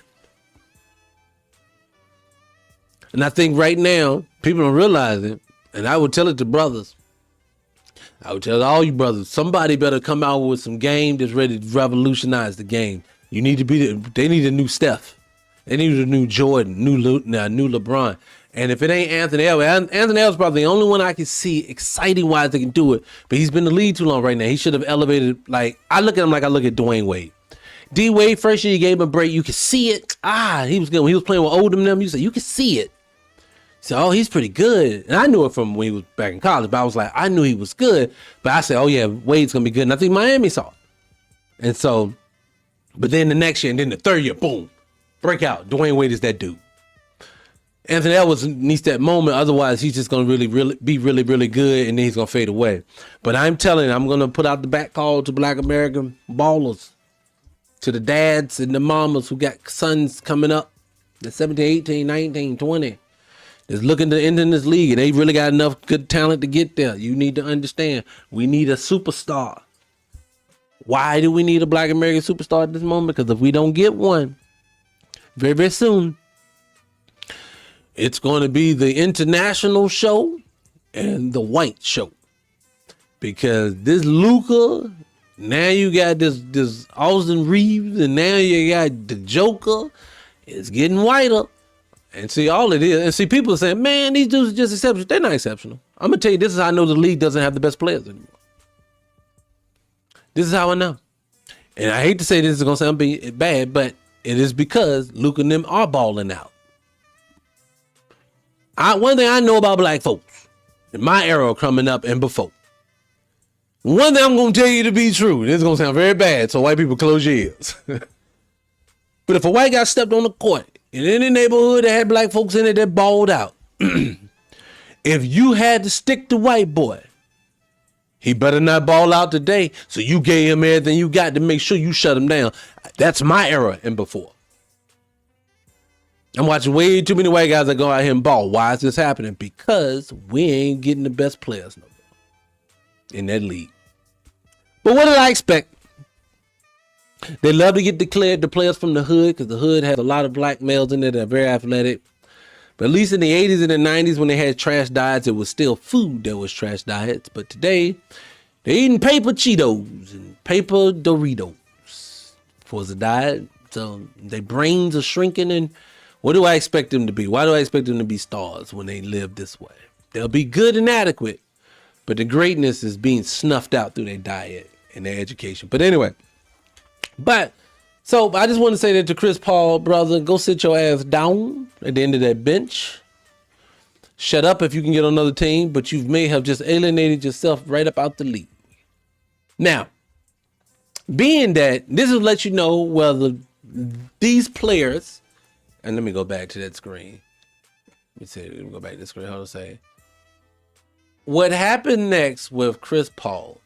And I think right now, people don't realize it, and I would tell it to brothers. I would tell all you brothers, somebody better come out with some game that's ready to revolutionize the game. They need a new Steph. They need a new Jordan, new LeBron. And if it ain't Anthony Edwards, Anthony Edwards is probably the only one I can see exciting-wise that can do it. But he's been in the league too long right now. He should have elevated, I look at him like I look at Dwayne Wade. D Wade first year you gave him a break. You could see it. He was good when he was playing with Oldham and them. You said you could see it. So, oh, he's pretty good. And I knew it from when he was back in college, but I was like, I knew he was good. But I said, oh yeah, Wade's gonna be good. And I think Miami saw it. And so, but then the next year and then the third year, boom, breakout. Dwayne Wade is that dude. Anthony Edwards needs that moment. Otherwise, he's just going to be really good, and then he's going to fade away. But I'm telling you, I'm going to put out the back call to Black American ballers, to the dads and the mamas who got sons coming up, the 17, 18, 19, 20, that's looking to end in this league, and they really got enough good talent to get there. You need to understand, we need a superstar. Why do we need a Black American superstar at this moment? Because if we don't get one very, very soon, it's going to be the international show and the white show. Because this Luka, now you got this Austin Reeves, and now you got the Joker. It's getting whiter. And see, all it is, and see, people are saying, man, these dudes are just exceptional. They're not exceptional. I'm going to tell you, this is how I know the league doesn't have the best players anymore. This is how I know. And I hate to say this is going to sound bad, but it is because Luka and them are balling out. One thing I know about black folks in my era coming up and before. One thing I'm going to tell you to be true. This is going to sound very bad, so white people close your ears. But if a white guy stepped on the court in any neighborhood that had black folks in it that balled out, if you had to stick to white boy, he better not ball out today. So you gave him everything you got to make sure you shut him down. That's my era and before. I'm watching way too many white guys that go out here and ball. Why is this happening? Because we ain't getting the best players no more in that league. But what did I expect? They love to get declared the players from the hood because the hood has a lot of black males in there that are very athletic. But at least in the 80s and the 90s when they had trash diets, it was still food that was trash diets. But today, they're eating paper Cheetos and paper Doritos for the diet. So their brains are shrinking, and what do I expect them to be? Why do I expect them to be stars when they live this way? They'll be good and adequate, but the greatness is being snuffed out through their diet and their education. But anyway, so I just want to say that to Chris Paul, brother, go sit your ass down at the end of that bench. Shut up if you can get on another team, but you may have just alienated yourself right up out the league. Now, being that, this will let you know whether these players, and let me go back to that screen. Let me go back to the screen. Hold on a second. What happened next with Chris Paul?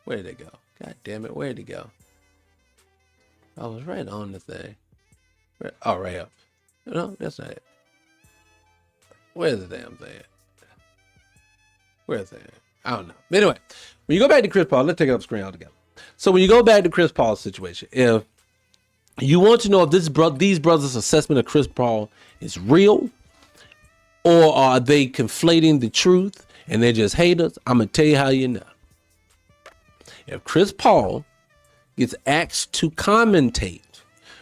Where did it go? God damn it, where did it go? I was right on the thing. Oh, right up. No, that's not it. Where's the damn thing? Where's that? I don't know. But anyway, when you go back to Chris Paul, let's take it up screen altogether. So when you go back to Chris Paul's situation, if you want to know if these brothers' assessment of Chris Paul is real, or are they conflating the truth and they're just haters, I'm going to tell you how you know. If Chris Paul gets asked to commentate,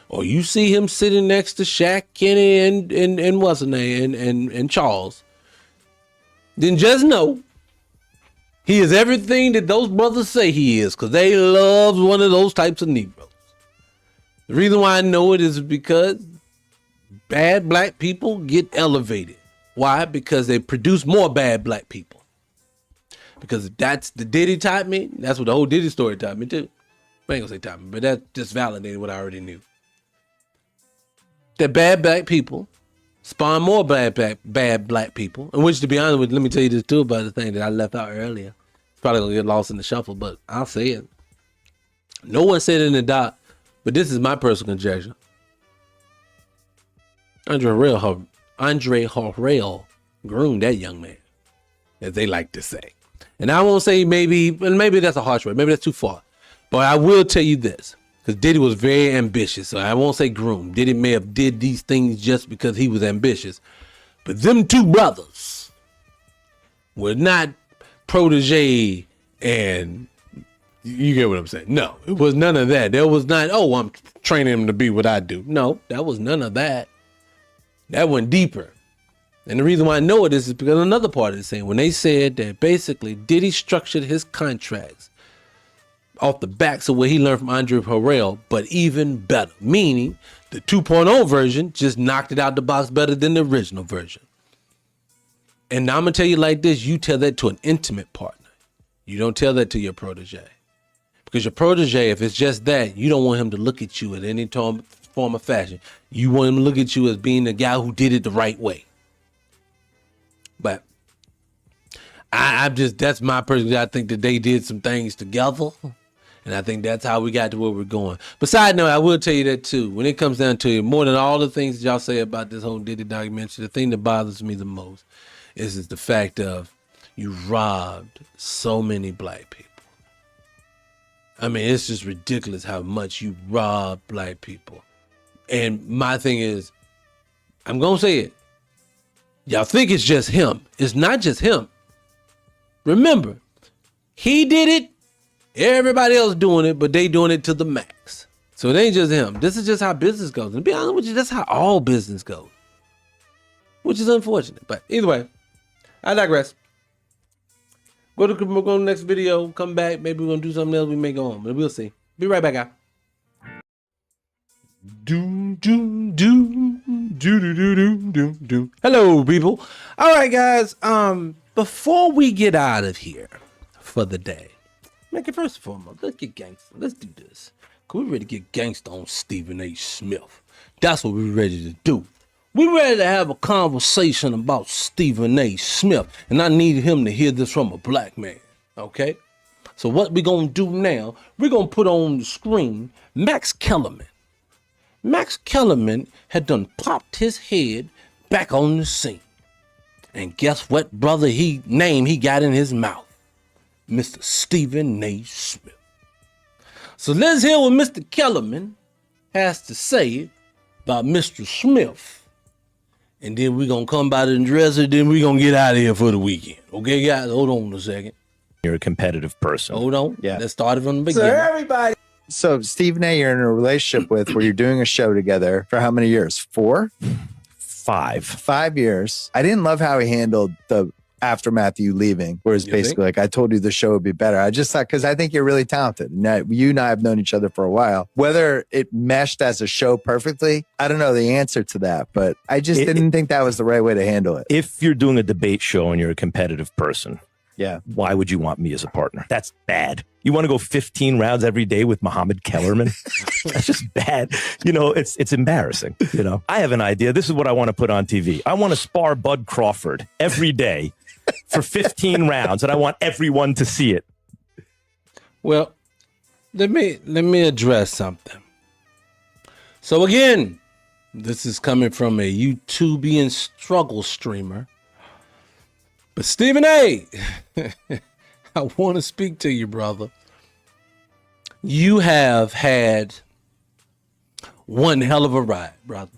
or you see him sitting next to Shaq, Kenny, and what's his name, and Charles, then just know he is everything that those brothers say he is, because they love one of those types of Negroes. The reason why I know it is because bad black people get elevated. Why? Because they produce more bad black people. Because that's the Diddy taught me. That's what the whole Diddy story taught me too. I ain't gonna say taught me, but that just validated what I already knew. That bad black people spawn more bad black people. And which, to be honest with you, let me tell you this too about the thing that I left out earlier. It's probably gonna get lost in the shuffle, but I'll say it. No one said it in the doc, but this is my personal conjecture. Andre Harrell groomed that young man, as they like to say. And I won't say maybe that's a harsh word. Maybe that's too far. But I will tell you this, because Diddy was very ambitious. So I won't say groomed. Diddy may have did these things just because he was ambitious. But them two brothers were not protege, and you get what I'm saying. No, it was none of that. There was not, oh, I'm training him to be what I do. No, that was none of that. That went deeper. And the reason why I know it is because another part of the saying, when they said that basically Diddy structured his contracts off the backs of what he learned from Andre Harrell, but even better. Meaning the 2.0 version just knocked it out the box better than the original version. And now I'm going to tell you like this. You tell that to an intimate partner. You don't tell that to your protege. Because your protege, if it's just that, you don't want him to look at you at any form of fashion. You want him to look at you as being the guy who did it the right way. But that's my personal. I think that they did some things together, and I think that's how we got to where we're going. But side note, I will tell you that too. When it comes down to it, more than all the things that y'all say about this whole Diddy documentary, the thing that bothers me the most is the fact of you robbed so many black people. I mean, it's just ridiculous how much you rob black people. And my thing is, I'm gonna say it. Y'all think it's just him. It's not just him. Remember, he did it, everybody else doing it, but they doing it to the max. So it ain't just him. This is just how business goes. And to be honest with you, that's how all business goes. Which is unfortunate. But either way, I digress. We're going to the next video, come back, maybe we're going to do something else, we may go on, but we'll see. Be right back, guys. Hello, people. All right, guys. Before we get out of here for the day, first and foremost, let's get gangster. Let's do this. Cause we're ready to get gangster on Stephen A. Smith. That's what we're ready to do. We're ready to have a conversation about Stephen A. Smith, and I need him to hear this from a black man. Okay. So what we're gonna do now? We're gonna put on the screen Max Kellerman. Max Kellerman had done popped his head back on the scene. And guess what, brother, he got in his mouth? Mr. Stephen A. Smith. So let's hear what Mr. Kellerman has to say about Mr. Smith. And then we're going to come by the dresser, then we're going to get out of here for the weekend. Okay, guys, hold on a second. You're a competitive person. Hold on. Yeah. Let's start it from the beginning. So everybody. So Stephen A. you're in a relationship with where you're doing a show together for how many years? 4? 5. 5 years. I didn't love how he handled the aftermath of you leaving, where it's basically like, I told you the show would be better. I just thought, because I think you're really talented. Now, you and I have known each other for a while. Whether it meshed as a show perfectly, I don't know the answer to that, but I just didn't think that was the right way to handle it. If you're doing a debate show and you're a competitive person, yeah, why would you want me as a partner? That's bad. You want to go 15 rounds every day with Muhammad Kellerman? That's just bad. You know, it's embarrassing. You know, I have an idea. This is what I want to put on TV. I want to spar Bud Crawford every day for 15 rounds, and I want everyone to see it. Well, let me address something. So again, this is coming from a YouTubian struggle streamer. But Stephen A., I want to speak to you, brother. You have had one hell of a ride, brother.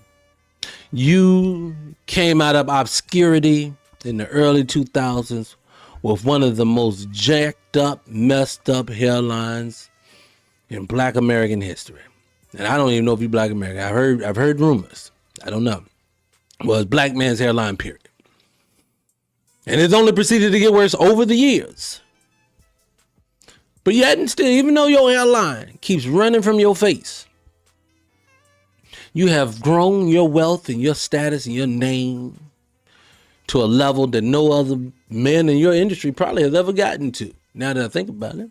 You came out of obscurity in the early 2000s with one of the most jacked up, messed up hairlines in Black American history. And I don't even know if you're Black American. I've heard rumors. I don't know. Well, it's black man's hairline, period. And it's only proceeded to get worse over the years. But yet and still, even though your hairline keeps running from your face, you have grown your wealth and your status and your name to a level that no other men in your industry probably has ever gotten to. Now that I think about it.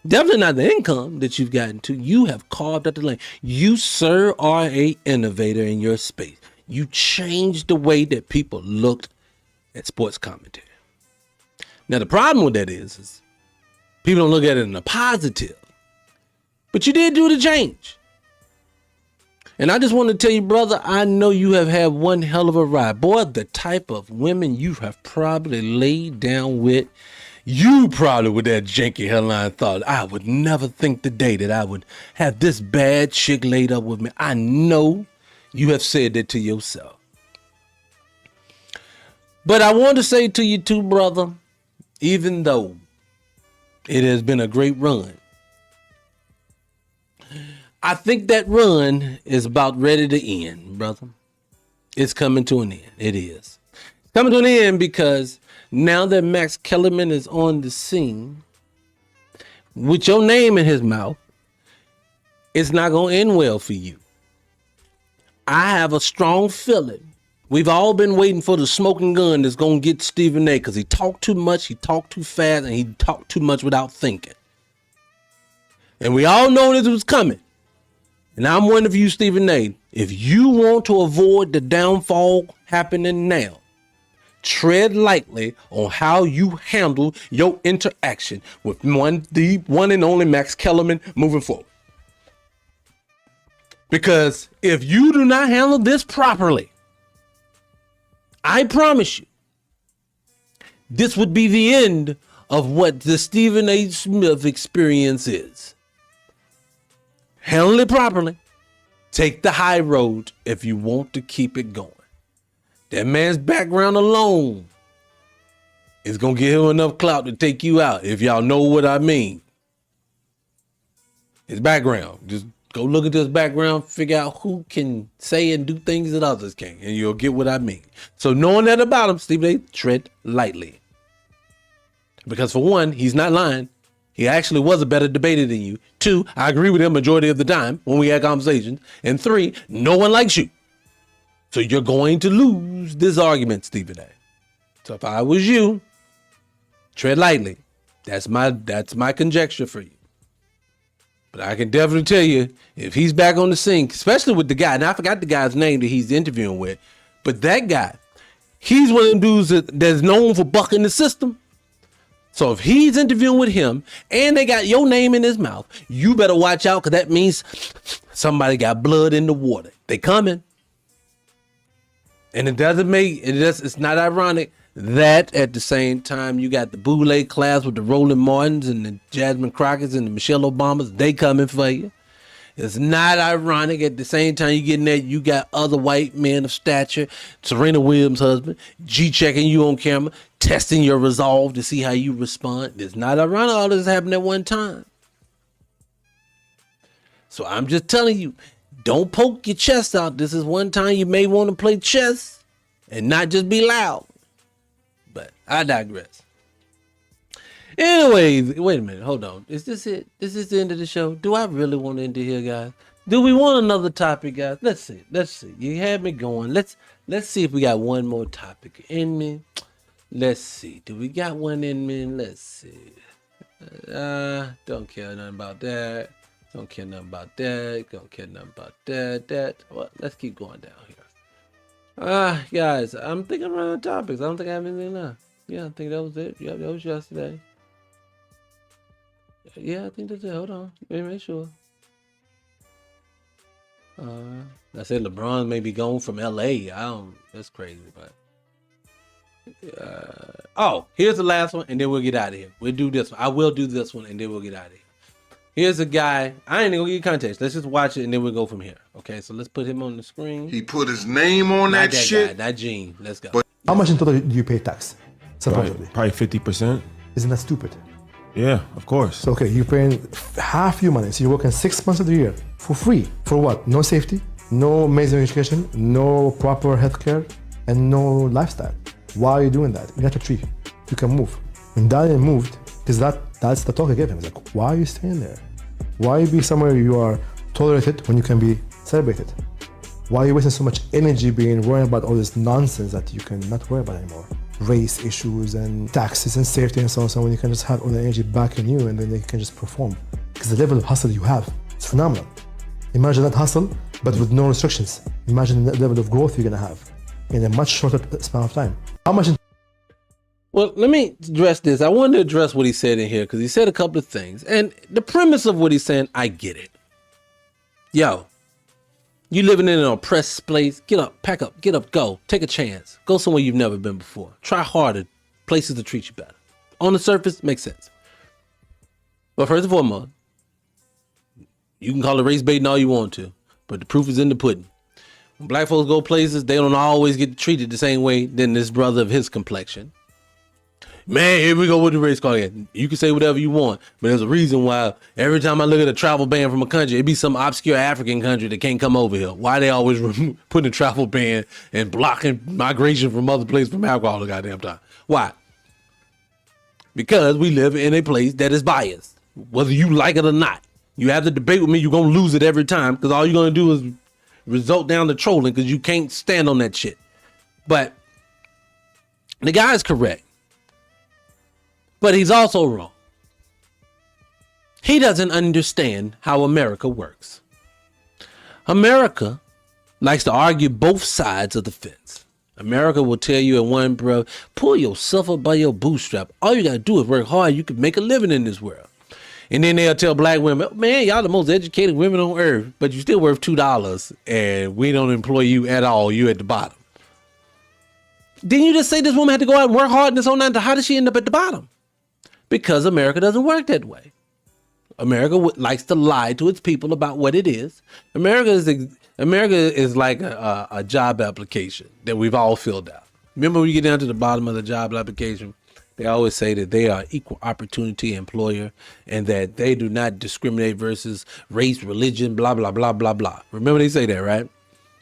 Definitely not the income that you've gotten to. You have carved out the lane. You, sir, are an innovator in your space. You changed the way that people looked at sports commentary. Now, the problem with that is people don't look at it in a positive. But you did do the change. And I just want to tell you, brother, I know you have had one hell of a ride. Boy, the type of women you have probably laid down with, you probably with that janky hairline thought, I would never think the day that I would have this bad chick laid up with me. I know you have said that to yourself. But I want to say to you too, brother, even though it has been a great run, I think that run is about ready to end, brother. It's coming to an end. It is. It's coming to an end because now that Max Kellerman is on the scene, with your name in his mouth, it's not going to end well for you. I have a strong feeling. We've all been waiting for the smoking gun that's going to get Stephen A. because he talked too much, he talked too fast, and he talked too much without thinking. And we all know this was coming. And I'm wondering for you, Stephen A., if you want to avoid the downfall happening now, tread lightly on how you handle your interaction with the one and only Max Kellerman moving forward. Because if you do not handle this properly, I promise you, this would be the end of what the Stephen A. Smith experience is. Handle it properly. Take the high road if you want to keep it going. That man's background alone is going to give him enough clout to take you out, if y'all know what I mean. His background. Just go look at this background, figure out who can say and do things that others can, and you'll get what I mean. So knowing that about him, Stephen A., tread lightly. Because for one, he's not lying. He actually was a better debater than you. 2, I agree with him majority of the time when we had conversations. And 3, no one likes you. So you're going to lose this argument, Stephen A. So if I was you, tread lightly. That's my conjecture for you. But I can definitely tell you, if he's back on the scene, especially with the guy, and I forgot the guy's name that he's interviewing with, but that guy, he's one of them dudes that's known for bucking the system. So if he's interviewing with him and they got your name in his mouth, you better watch out, because that means somebody got blood in the water. They coming. And it's not ironic that at the same time you got the Boulay class with the Roland Martins and the Jasmine Crockett's and the Michelle Obamas, they coming for you. It's not ironic at the same time you getting that you got other white men of stature, Serena Williams' husband, G-checking you on camera, testing your resolve to see how you respond. It's not ironic all this happened at one time. So I'm just telling you, don't poke your chest out. This is one time you may want to play chess and not just be loud. But I digress. Anyways, wait a minute. Hold on. Is this it? Is this the end of the show? Do I really want to end it here, guys? Do we want another topic, guys? Let's see. You had me going. Let's see if we got one more topic in me. Let's see. Do we got one in me? Let's see. Don't care nothing about that. Don't care nothing about that. Don't care nothing about that. Well, let's keep going down here. Guys, I'm thinking around the topics. I don't think I have anything left. Yeah, I think that was it. Yeah, that was yesterday. Yeah, I think that's it. Hold on. Let me make sure. I said LeBron may be gone from LA. That's crazy, but here's the last one, and then we'll get out of here. We'll do this one. I will do this one, and then we'll get out of here. Here's a guy. I ain't even gonna give you context. Let's just watch it, and then we'll go from here. Okay, so let's put him on the screen. He put his name on that shit. Guy, not Gene. Let's go. How much in total do you pay tax? Supposedly. Probably 50%. Isn't that stupid? Yeah, of course. So, okay, you're paying half your money. So you're working 6 months of the year for free. For what? No safety, no amazing education, no proper healthcare, and no lifestyle. Why are you doing that? You got a tree. You can move. When Daniel moved, because that's the talk I gave him. It's like, why are you staying there? Why be somewhere you are tolerated when you can be celebrated? Why are you wasting so much energy being worried about all this nonsense that you can not worry about anymore? Race issues and taxes and safety and so on, when you can just have all the energy back in you and then you can just perform. Because the level of hustle you have is phenomenal. Imagine that hustle, but with no restrictions. Imagine the level of growth you're gonna have in a much shorter span of time. How much? Well, let me address this. I wanted to address what he said in here because he said a couple of things. And the premise of what he's saying, I get it. Yo, you living in an oppressed place, get up, pack up, get up, go. Take a chance. Go somewhere you've never been before. Try harder. Places to treat you better. On the surface, makes sense. But first and foremost, you can call it race baiting all you want to, but the proof is in the pudding. When black folks go places, they don't always get treated the same way than this brother of his complexion. Man, here we go with the race card again. You can say whatever you want, but there's a reason why every time I look at a travel ban from a country, it be some obscure African country that can't come over here. Why they always putting a travel ban and blocking migration from other places from Africa all the goddamn time? Why? Because we live in a place that is biased. whether you like it or not. You have the debate with me, you're going to lose it every time because all you're going to do is result down to trolling because you can't stand on that shit. But the guy is correct. But he's also wrong. He doesn't understand how America works. America likes to argue both sides of the fence. America will tell you in one breath, pull yourself up by your bootstrap. All you got to do is work hard. You can make a living in this world. And then they'll tell black women, man, y'all the most educated women on earth, but you still worth $2 and we don't employ you at all. You at the bottom. Didn't you just say this woman had to go out and work hard and this whole night? How did she end up at the bottom? Because America doesn't work that way. America likes to lie to its people about what it is. America is like a job application that we've all filled out. Remember when you get down to the bottom of the job application, they always say that they are equal opportunity employer and that they do not discriminate versus race, religion, blah, blah, blah, blah, blah. Remember they say that, right?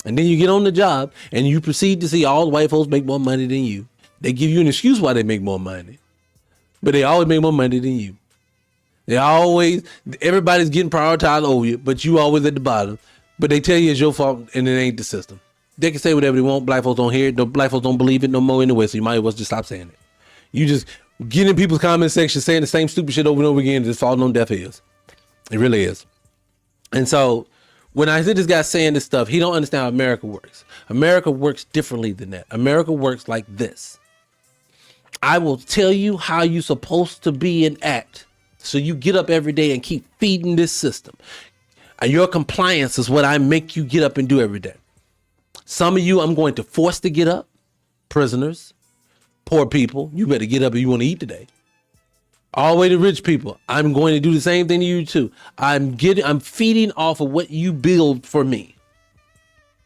And then you get on the job and you proceed to see all the white folks make more money than you. They give you an excuse why they make more money, but they always make more money than you. Everybody's getting prioritized over you, but you always at the bottom. But they tell you it's your fault and it ain't the system. They can say whatever they want. Black folks don't hear it. Black folks don't believe it no more anyway, so you might as well just stop saying it. You just get in people's comment section saying the same stupid shit over and over again and just falling on deaf ears. It really is. And so when I hear this guy saying this stuff, he don't understand how America works. America works differently than that. America works like this. I will tell you how you're supposed to be and act. So you get up every day and keep feeding this system. And your compliance is what I make you get up and do every day. Some of you I'm going to force to get up. Prisoners, poor people, you better get up if you want to eat today. All the way to rich people, I'm going to do the same thing to you too. I'm feeding off of what you build for me.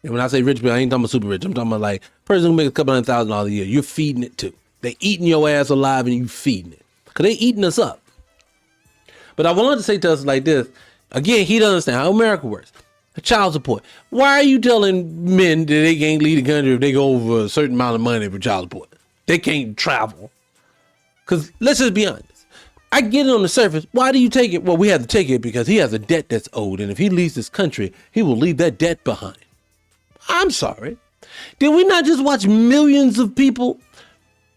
And when I say rich people, I ain't talking about super rich. I'm talking about like person who makes a couple $100,000 a year. You're feeding it too. They eating your ass alive and you feeding it. Because they eating us up. But I wanted to say to us like this. Again, he doesn't understand how America works. Child support. Why are you telling men that they can't leave the country if they go over a certain amount of money for child support? They can't travel. Because let's just be honest. I get it on the surface. Why do you take it? Well, we have to take it because he has a debt that's owed. And if he leaves this country, he will leave that debt behind. I'm sorry. Did we not just watch millions of people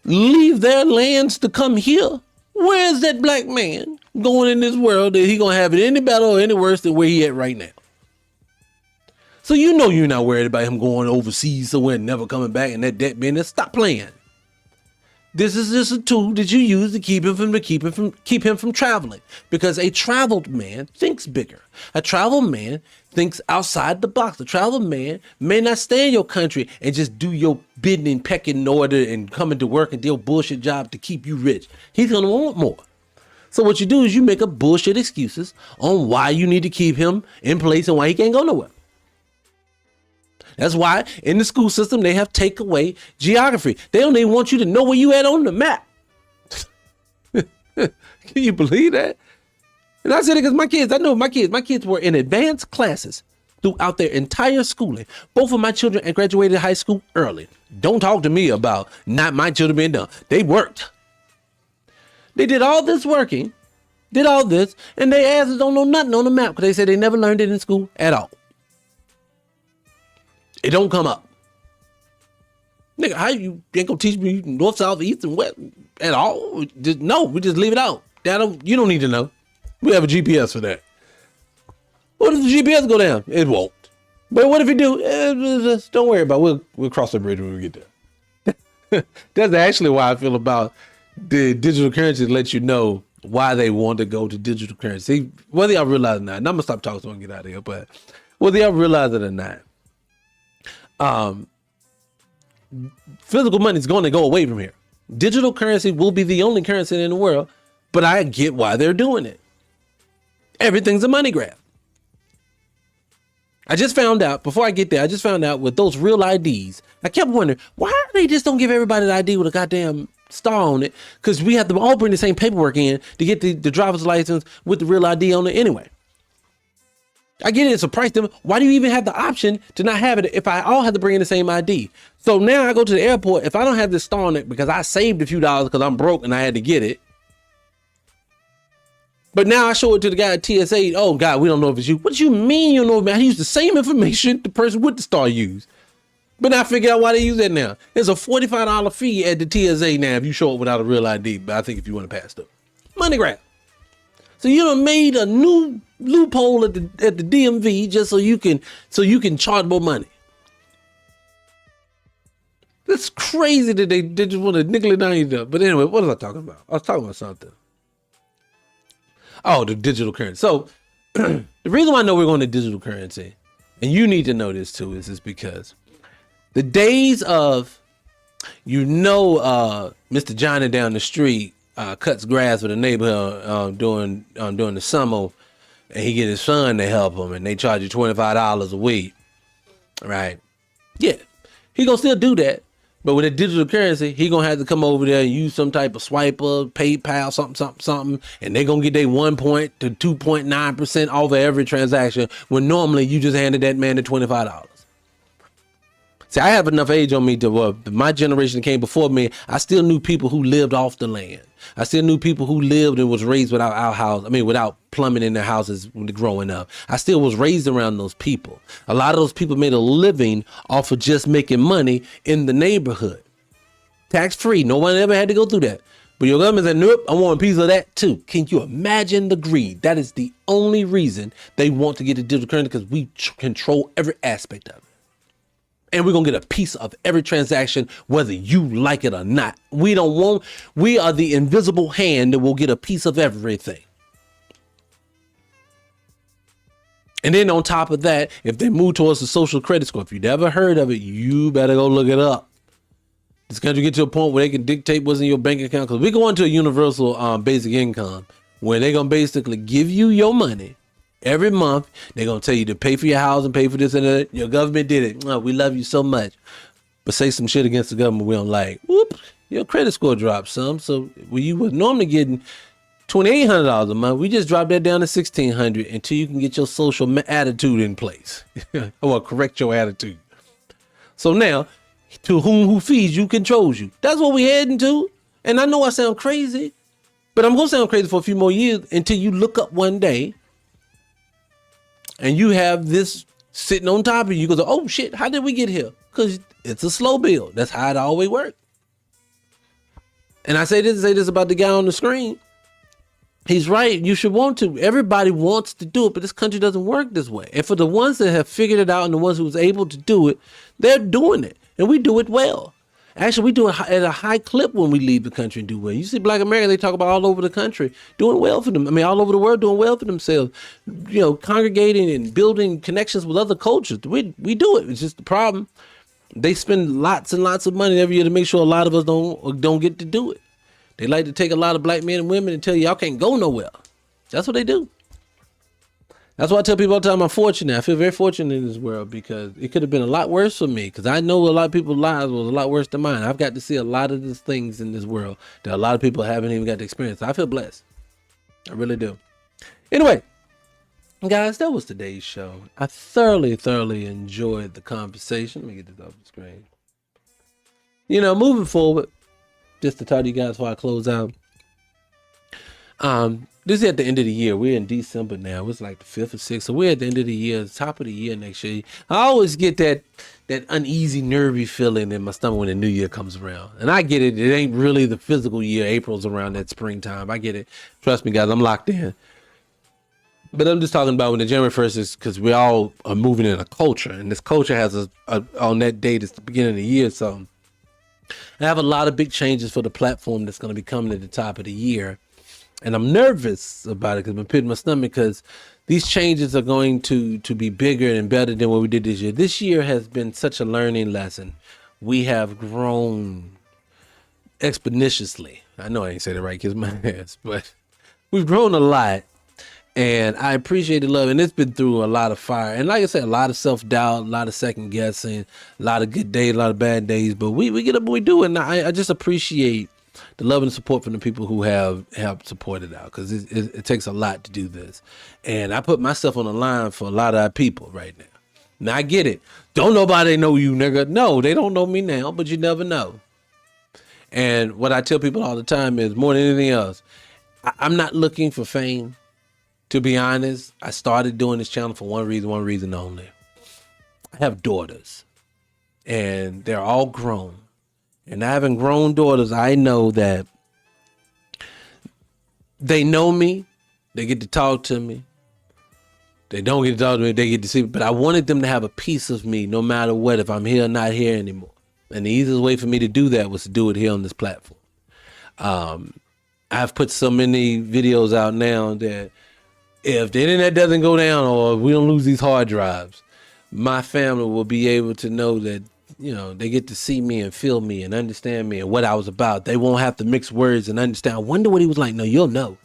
leave their lands to come here? Where's that black man going in this world that he gonna have it any better or any worse than where he at right now? So you know you're not worried about him going overseas somewhere and never coming back and that debt being there. Stop playing. This is just a tool that you use to keep him from traveling. Because a traveled man thinks bigger. A traveled man thinks outside the box. A traveled man may not stay in your country and just do your bidding and pecking in order and coming to work and do a bullshit job to keep you rich. He's gonna want more. So what you do is you make up bullshit excuses on why you need to keep him in place and why he can't go nowhere. That's why in the school system, they have take away geography. They don't even want you to know where you at on the map. Can you believe that? And I said it because my kids were in advanced classes throughout their entire schooling. Both of my children graduated high school early. Don't talk to me about not my children being done. They worked. They did all this working, did all this, and their asses don't know nothing on the map because they said they never learned it in school at all. It don't come up. Nigga, how you ain't gonna teach me north, south, east, and west at all? We just leave it out. You don't need to know. We have a GPS for that. What if the GPS go down? It won't. But what if it do? Just don't worry about it. We'll cross the bridge when we get there. That's actually why I feel about the digital currency to let you know why they want to go to digital currency. Whether y'all realize it or not, and I'm gonna stop talking so I can get out of here, but whether y'all realize it or not, physical money is going to go away from here. Digital currency will be the only currency in the world, but I get why they're doing it. Everything's a money grab. I just found out, before I get there, with those real IDs, I kept wondering, why they just don't give everybody the ID with a goddamn star on it? Because we have to all bring the same paperwork in to get the driver's license with the real ID on it anyway. I get it, it's a price to them. Why do you even have the option to not have it if I all have to bring in the same ID? So now I go to the airport, if I don't have this star on it because I saved a few dollars because I'm broke and I had to get it, But now I show it to the guy at TSA. Oh God, we don't know if it's you. What do you mean you don't know, man? I use the same information the person with the star used. But now I figure out why they use that now. There's a $45 fee at the TSA now if you show up without a real ID. But I think if you want to pass up, money grab. So you done made a new loophole at the DMV just so you can charge more money. It's crazy that they just want to nickel it down. But anyway, what was I talking about? I was talking about something. Oh, the digital currency. So the reason why I know we're going to digital currency, and you need to know this too, is because the days of, Mr. Johnny down the street cuts grass with a neighbor during the summer, and he get his son to help him, and they charge you $25 a week, right? Yeah, he gonna still do that, but with a digital currency, he gonna have to come over there and use some type of swiper, PayPal, something, and they gonna get their 1 to 2.9% off of every transaction, when normally you just handed that man the $25. See, I have enough age on me to my generation that came before me. I still knew people who lived off the land. I still knew people who lived and was raised without plumbing in their houses growing up. I still was raised around those people. A lot of those people made a living off of just making money in the neighborhood. Tax free. No one ever had to go through that. But your government said, nope, I want a piece of that too. Can you imagine the greed? That is the only reason they want to get a digital currency, because we control every aspect of it. And we're going to get a piece of every transaction, whether you like it or not. We are the invisible hand that will get a piece of everything. And then on top of that, if they move towards the social credit score, if you've never heard of it, you better go look it up. This country get to a point where they can dictate what's in your bank account, because we're going to a universal basic income where they're going to basically give you your money. Every month, they're going to tell you to pay for your house and pay for this and that. Your government did it. Oh, we love you so much. But say some shit against the government we don't like. Whoop, your credit score dropped some. So when you were normally getting $2,800 a month, we just dropped that down to $1,600 until you can get your social attitude in place. Or correct your attitude. So now, to who feeds you controls you. That's what we're heading to. And I know I sound crazy, but I'm going to sound crazy for a few more years until you look up one day and you have this sitting on top of you. Goes, oh shit, how did we get here? Because it's a slow build. That's how it always works. And I say this about the guy on the screen. He's right. You should want to. Everybody wants to do it, but this country doesn't work this way. And for the ones that have figured it out and the ones who was able to do it, they're doing it. And we do it well. Actually, we do it at a high clip when we leave the country and do well. You see Black America, they talk about all over the country doing well for them. I mean, all over the world doing well for themselves. You know, congregating and building connections with other cultures. We do it. It's just the problem. They spend lots and lots of money every year to make sure a lot of us don't get to do it. They like to take a lot of black men and women and tell you, y'all can't go nowhere. That's what they do. That's why I tell people all the time I'm fortunate. I feel very fortunate in this world, because it could have been a lot worse for me, because I know a lot of people's lives was a lot worse than mine. I've got to see a lot of these things in this world that a lot of people haven't even got to experience. I feel blessed. I really do. Anyway, guys, that was today's show. I thoroughly enjoyed the conversation. Let me get this off the screen. You know, moving forward, just to talk to you guys before I close out. This is at the end of the year. We're in December now. It's like the 5th or 6th. So we're at the end of the year, the top of the year next year. I always get that uneasy, nervy feeling in my stomach when the new year comes around. And I get it. It ain't really the physical year. April's around that springtime. I get it. Trust me, guys, I'm locked in. But I'm just talking about when the January 1st is, because we all are moving in a culture. And this culture has on that date, it's the beginning of the year. So I have a lot of big changes for the platform that's going to be coming at the top of the year. And I'm nervous about it because I'm pitting my stomach, because these changes are going to be bigger and better than what we did this year. This year has been such a learning lesson. We have grown exponentially. I know I ain't say that right, kiss my ass, but we've grown a lot. And I appreciate the love. And it's been through a lot of fire. And like I said, a lot of self-doubt, a lot of second guessing, a lot of good days, a lot of bad days. But we get up and we do it. And I just appreciate the love and support from the people who have helped support it out, because it takes a lot to do this. And I put myself on the line for a lot of our people right now. Now I get it. Don't nobody know you, nigga. No, they don't know me now, but you never know. And what I tell people all the time is, more than anything else, I'm not looking for fame. To be honest, I started doing this channel for one reason only. I have daughters, and they're all grown. And having grown daughters, I know that they know me. They get to talk to me. They don't get to talk to me. They get to see me. But I wanted them to have a piece of me no matter what, if I'm here or not here anymore. And the easiest way for me to do that was to do it here on this platform. I've put so many videos out now that if the internet doesn't go down or we don't lose these hard drives, my family will be able to know that, you know, they get to see me and feel me and understand me and what I was about. They won't have to mix words and understand. I wonder what he was like. No, you'll know.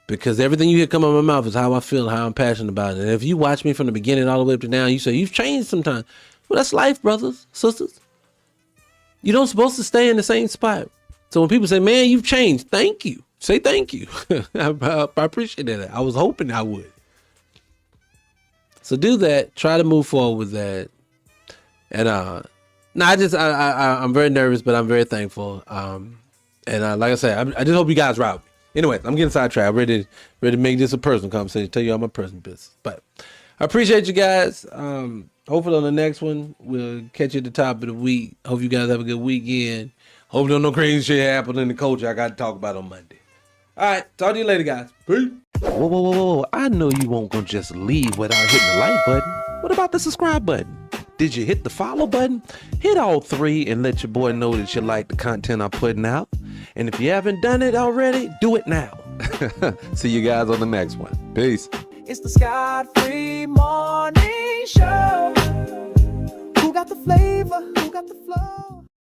Because everything you hear come out of my mouth is how I feel, how I'm passionate about it. And if you watch me from the beginning all the way up to now, you say, you've changed sometimes. Well, that's life, brothers, sisters. You don't supposed to stay in the same spot. So when people say, man, you've changed, thank you. Say thank you. I appreciate that. I was hoping I would. So do that. Try to move forward with that. And I'm very nervous, but I'm very thankful. And like I said, I just hope you guys ride with me. Anyway, I'm getting sidetracked. I'm ready to make this a personal conversation, tell you all my personal business. But I appreciate you guys. Hopefully on the next one, we'll catch you at the top of the week. Hope you guys have a good weekend. Hope no crazy shit happen in the culture I got to talk about on Monday. All right, talk to you later, guys. Peace. Whoa. I know you won't gonna just leave without hitting the like button. What about the subscribe button? Did you hit the follow button? Hit all three and let your boy know that you like the content I'm putting out. And if you haven't done it already, do it now. See you guys on the next one. Peace. It's the Scott-Free Morning Show. Who got the flavor? Who got the flow?